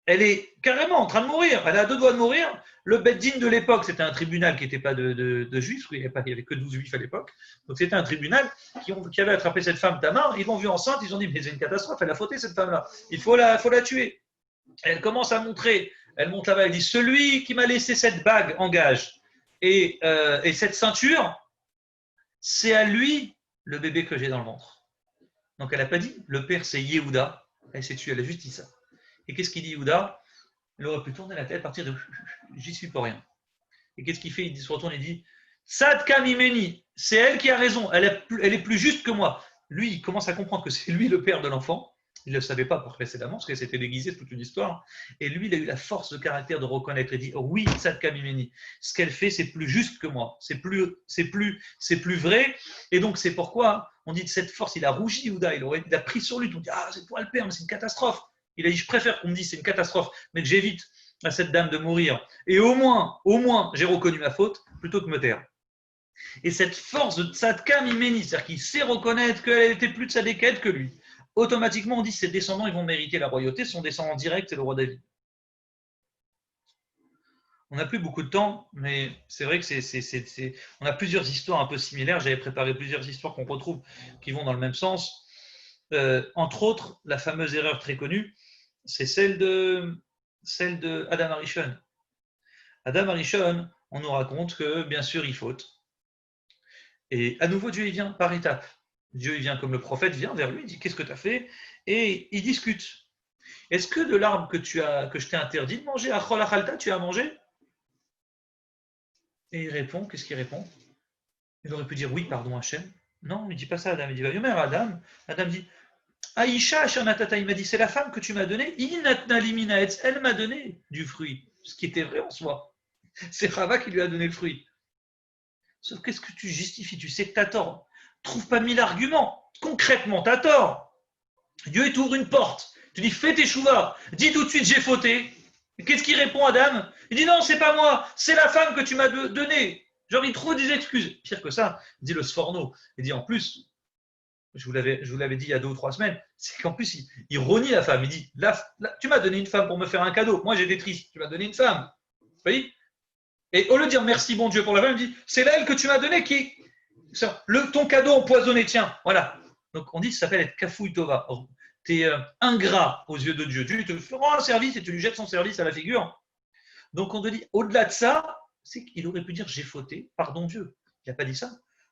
elle est carrément en train de mourir, elle est à 2 doigts de mourir. Le Beddin de l'époque, c'était un tribunal qui n'était pas de juifs, il n'y avait que 12 juifs à l'époque, donc c'était un tribunal qui avait attrapé cette femme Tamar, ils l'ont vue enceinte, ils ont dit mais c'est une catastrophe, elle a fauté cette femme-là, il faut la tuer. Elle commence à montrer, elle monte là-bas, elle dit celui qui m'a laissé cette bague en gage et cette ceinture, c'est à lui le bébé que j'ai dans le ventre. Donc elle n'a pas dit, le père c'est Yehuda, elle s'est tuée, elle a juste dit ça. Et qu'est-ce qu'il dit Yehuda? Il aurait pu tourner la tête, partir de j'y suis pour rien. Et qu'est-ce qu'il fait? Il se retourne et dit Sadka Mimeni, c'est elle qui a raison, elle est plus juste que moi. Lui, il commence à comprendre que c'est lui le père de l'enfant. Il ne le savait pas précédemment, parce que c'était déguisé, toute une histoire. Et lui, il a eu la force de caractère de reconnaître et dit oui, Sadka Mimeni, ce qu'elle fait, c'est plus juste que moi, c'est plus vrai. Et donc, c'est pourquoi on dit de cette force, il a rougi, Yehuda, il a pris sur lui. On dit c'est toi le père, mais c'est une catastrophe. Il a dit je préfère qu'on me dise c'est une catastrophe, mais que j'évite à cette dame de mourir. Et au moins, j'ai reconnu ma faute plutôt que me taire. Et cette force de Tzadka Mimeni, c'est-à-dire qu'il sait reconnaître qu'elle était plus de sa déquête que lui, automatiquement on dit ses descendants ils vont mériter la royauté, son descendant direct c'est le roi David. On n'a plus beaucoup de temps, mais c'est vrai que on a plusieurs histoires un peu similaires. J'avais préparé plusieurs histoires qu'on retrouve qui vont dans le même sens. Entre autres, la fameuse erreur très connue, c'est celle de Adam Arishon. Adam Arishon, on nous raconte que, bien sûr, il faute. Et à nouveau, Dieu, il vient par étapes. Dieu, il vient comme le prophète, vient vers lui, il dit, qu'est-ce que tu as fait? Et il discute. Est-ce que de l'arbre que je t'ai interdit de manger, Achol Achalta, tu as mangé? Et il répond, qu'est-ce qu'il répond? Il aurait pu dire, oui, pardon, Hachem. Non, il ne dit pas ça, Adam. Il dit, Adam. Adam dit, Aïcha, Shanatata, il m'a dit, c'est la femme que tu m'as donnée. Elle m'a donné du fruit, ce qui était vrai en soi. C'est Rava qui lui a donné le fruit. Sauf qu'est-ce que tu justifies? Tu sais que tu as tort. Trouve pas mille arguments. Concrètement, tu as tort. Dieu t'ouvre une porte. Tu dis, fais tes chouvas. Dis tout de suite, j'ai fauté. Qu'est-ce qu'il répond, Adam? Il dit, non, c'est pas moi. C'est la femme que tu m'as donnée. Genre, il trouve des excuses. Pire que ça, dit le Sforno. Il dit, en plus, je vous l'avais dit il y a 2 ou 3 semaines, c'est qu'en plus, il renie la femme. Il dit, tu m'as donné une femme pour me faire un cadeau. Moi, j'étais triste. Tu m'as donné une femme. Vous voyez? Et au lieu de dire merci bon Dieu pour la femme, il dit, c'est elle que tu m'as donnée qui est ton cadeau empoisonné, tiens. Voilà. Donc, on dit que ça s'appelle être kafouille tova. Tu es ingrat aux yeux de Dieu. Dieu te fera un service et tu lui jettes son service à la figure. Donc, on te dit, au-delà de ça, c'est qu'il aurait pu dire, j'ai fauté, pardon Dieu. Il n'a pas dit ça.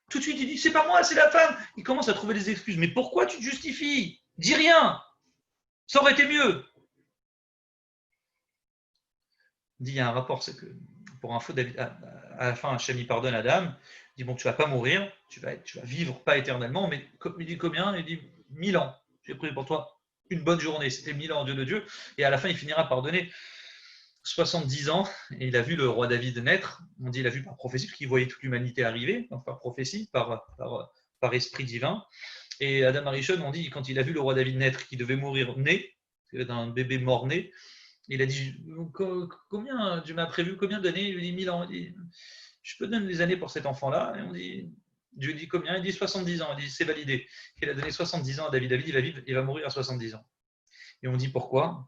Tout de suite, il dit, c'est pas moi, c'est la femme. Il commence à trouver des excuses. Mais pourquoi tu te justifies? Dis rien. Ça aurait été mieux. Il dit, il y a un rapport, c'est que, pour info, David, à la fin, Hachem, il pardonne Adam. Il dit, bon, tu vas pas mourir, tu vas vivre pas éternellement, mais il dit combien? Il dit 1000 ans. J'ai pris pour toi une bonne journée. C'était 1000 ans, Dieu de Dieu. Et à la fin, il finira par donner 70 ans, et il a vu le roi David naître. On dit, il a vu par prophétie, parce qu'il voyait toute l'humanité arriver, donc par prophétie, par esprit divin. Et Adam Arishon, on dit, quand il a vu le roi David naître, qu'il devait mourir né, d'un bébé mort-né, il a dit, combien tu m'as prévu combien d'années? Il lui dit 1000 ans. Il dit, je peux donner des années pour cet enfant-là. Et on dit, Dieu dit combien? Il dit 70 ans. Il dit, c'est validé. Il a donné 70 ans à David. David, il va vivre, il va mourir à 70 ans. Et on dit pourquoi?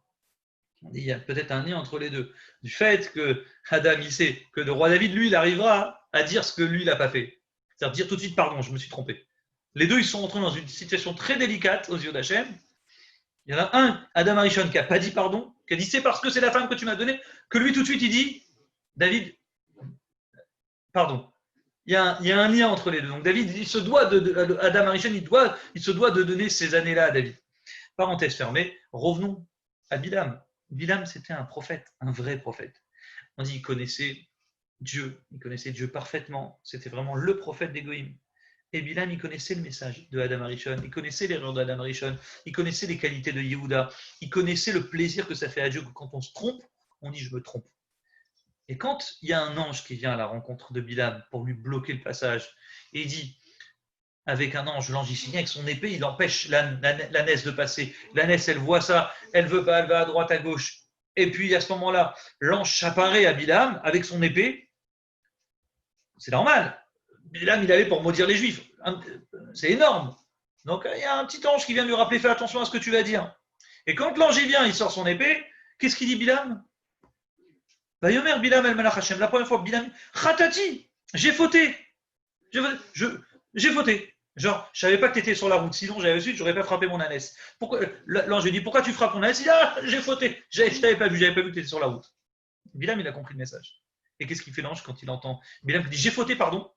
On dit, il y a peut-être un lien entre les deux. Du fait que Adam, il sait que le roi David, lui, il arrivera à dire ce que lui, il n'a pas fait. C'est-à-dire dire tout de suite, pardon, je me suis trompé. Les deux, ils sont entrés dans une situation très délicate aux yeux d'Hachem. Il y en a un, Adam Arishon, qui n'a pas dit pardon, qui a dit c'est parce que c'est la femme que tu m'as donnée, que lui, tout de suite, il dit, David, pardon. Il y a un lien entre les deux. Donc David, il se doit Adam Arishon, il se doit de donner ces années-là à David. Parenthèse fermée, revenons à Bilam. Bilam, c'était un prophète, un vrai prophète. On dit qu'il connaissait Dieu parfaitement. C'était vraiment le prophète des Goïms. Et Bilam, il connaissait le message de Adam Arishon, il connaissait l'erreur d'Adam Arishon, il connaissait les qualités de Yehuda, il connaissait le plaisir que ça fait à Dieu que quand on se trompe, on dit je me trompe. Et quand il y a un ange qui vient à la rencontre de Bilam pour lui bloquer le passage, et il dit, avec un ange, l'ange il vient avec son épée, il empêche l'ânesse de passer. L'ânesse, elle voit ça, elle veut pas, elle va à droite, à gauche. Et puis à ce moment-là, l'ange apparaît à Bilam avec son épée. C'est normal. Bilam, il allait pour maudire les Juifs. C'est énorme. Donc il y a un petit ange qui vient lui rappeler, fais attention à ce que tu vas dire. Et quand l'ange vient, il sort son épée, qu'est-ce qu'il dit Bilam? Vayomer Bilam el Malach Hashem. La première fois, Bilam, Khatati, j'ai fauté. J'ai fauté. Genre, je savais pas que tu étais sur la route, sinon j'avais su, j'aurais pas frappé mon ânesse. L'ange lui dit, pourquoi tu frappes mon ânesse? Il dit, ah, j'ai fauté. Je t'avais pas vu que tu étais sur la route. Bilam, il a compris le message. Et qu'est-ce qu'il fait l'ange quand il entend Bilam dit, j'ai fauté, pardon.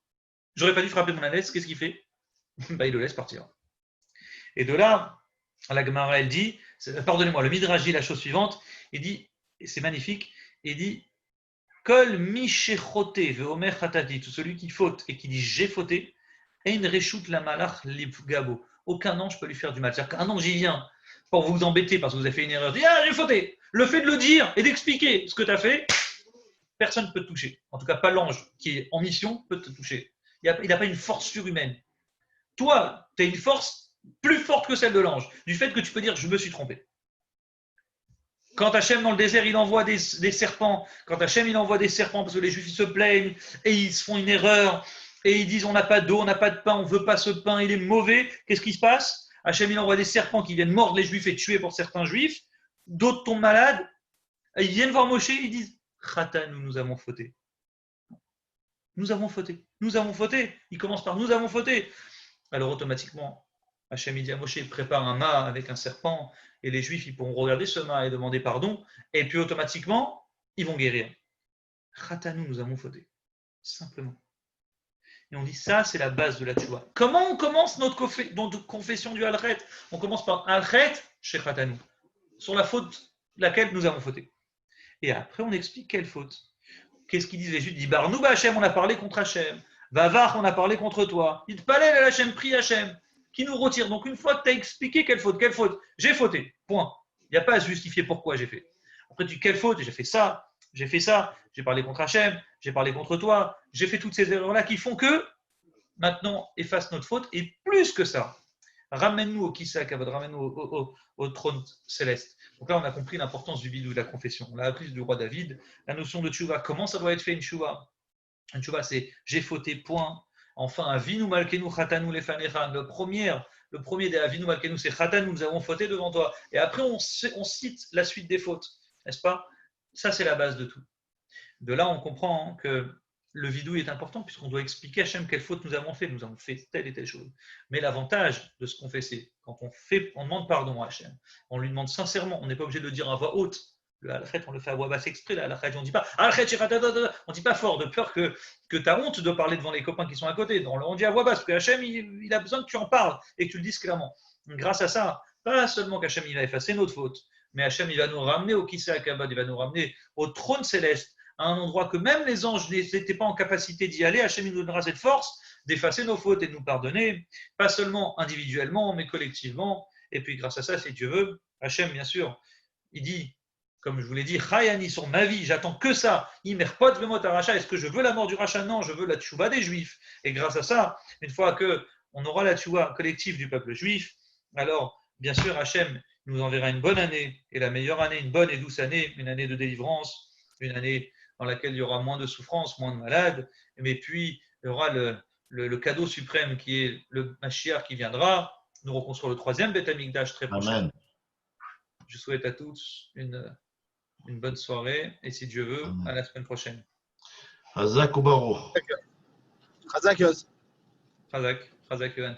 J'aurais pas dû frapper mon ânesse. Qu'est-ce qu'il fait? Il le laisse partir. Et de là, la Gemara, elle dit, pardonnez-moi, le Midrash dit la chose suivante, il dit, et c'est magnifique, il dit, Kol mishechoté veomer chatati, tout celui qui faute et qui dit j'ai fauté, ein reshut la malach livgabo. Aucun ange peut lui faire du mal. C'est-à-dire qu'un ange y vient pour vous embêter parce que vous avez fait une erreur, dit ah j'ai fauté. Le fait de le dire et d'expliquer ce que tu as fait, personne ne peut te toucher. En tout cas, pas l'ange qui est en mission peut te toucher. Il n'a pas une force surhumaine. Toi, tu as une force plus forte que celle de l'ange, du fait que tu peux dire je me suis trompé. Quand Hachem dans le désert, il envoie des serpents, quand Hachem il envoie des serpents parce que les Juifs ils se plaignent et ils se font une erreur et ils disent on n'a pas d'eau, on n'a pas de pain, on ne veut pas ce pain, il est mauvais, qu'est-ce qui se passe? Hachem il envoie des serpents qui viennent mordre les Juifs et tuer pour certains Juifs, d'autres tombent malades, ils viennent voir Moshe, ils disent Khata, nous avons fauté. Nous avons fauté. Nous avons fauté. Il commence par nous avons fauté. Alors automatiquement, Hachem il dit à Moshe, il prépare un mât avec un serpent, et les Juifs ils pourront regarder ce mât et demander pardon, et puis automatiquement, ils vont guérir. Khatanou, nous avons fauté. Simplement. Et on dit ça, c'est la base de la tchouva. Comment on commence notre confession du Alchet? On commence par Alchet chez Khatanou, sur la faute laquelle nous avons fauté. Et après, on explique quelle faute. Qu'est-ce qu'ils disent les Juifs? Ils disent Barnouba Hachem, on a parlé contre Hachem. Vavar, on a parlé contre toi. Il te palait Hachem, prie Hachem, qui nous retire. Donc, une fois que tu as expliqué quelle faute, j'ai fauté. Point. Il n'y a pas à se justifier pourquoi j'ai fait. Après, tu dis quelle faute? J'ai fait ça, j'ai parlé contre Hachem, j'ai parlé contre toi, j'ai fait toutes ces erreurs-là qui font que maintenant efface notre faute. Et plus que ça, ramène-nous au Kissa Kavod, ramène-nous au trône céleste. Donc là, on a compris l'importance du bidou de la confession. On l'a appris du roi David. La notion de tchouva, comment ça doit être fait une tchouva? Une tchouva, c'est j'ai fauté, point. Enfin, avinu malkenu chatanu lefanecha. Le premier des avinu malkenu, c'est chatanu, nous avons fauté devant toi. Et après, on cite la suite des fautes, n'est-ce pas? Ça, c'est la base de tout. De là, on comprend que le vidou est important puisqu'on doit expliquer à Hachem quelle faute nous avons fait. Nous avons fait telle et telle chose. Mais l'avantage de se confesser, quand on demande pardon à Hachem, on lui demande sincèrement, on n'est pas obligé de le dire à voix haute. Le halachet, on le fait à voix basse exprès. On ne dit pas on dit pas fort de peur que tu as honte de parler devant les copains qui sont à côté. On dit à voix basse parce que Hachem, il a besoin que tu en parles et que tu le dises clairement. Grâce à ça, pas seulement qu'Hachem il va effacer notre faute, mais Hachem il va nous ramener au Kissa Kabad, il va nous ramener au trône céleste, à un endroit que même les anges n'étaient pas en capacité d'y aller. Hachem nous donnera cette force d'effacer nos fautes et de nous pardonner, pas seulement individuellement, mais collectivement. Et puis grâce à ça, si Dieu veut, Hachem, bien sûr, il dit, comme je vous l'ai dit, Chayani sur ma vie, j'attends que ça. Imerpot vemot aracha. Est-ce que je veux la mort du rachat? Non, je veux la tchouva des Juifs. Et grâce à ça, une fois qu'on aura la tchouva collective du peuple juif, alors, bien sûr, Hachem nous enverra une bonne année, et la meilleure année, une bonne et douce année, une année de délivrance, une année dans laquelle il y aura moins de souffrance, moins de malades, mais puis il y aura le cadeau suprême qui est le Mashiach qui viendra nous reconstruire le troisième Beth Amikdash très prochain. Je souhaite à tous une bonne soirée et si Dieu veut, à la semaine prochaine. Chazak ou Baruch. Chazak Yoz. Chazak Yohan.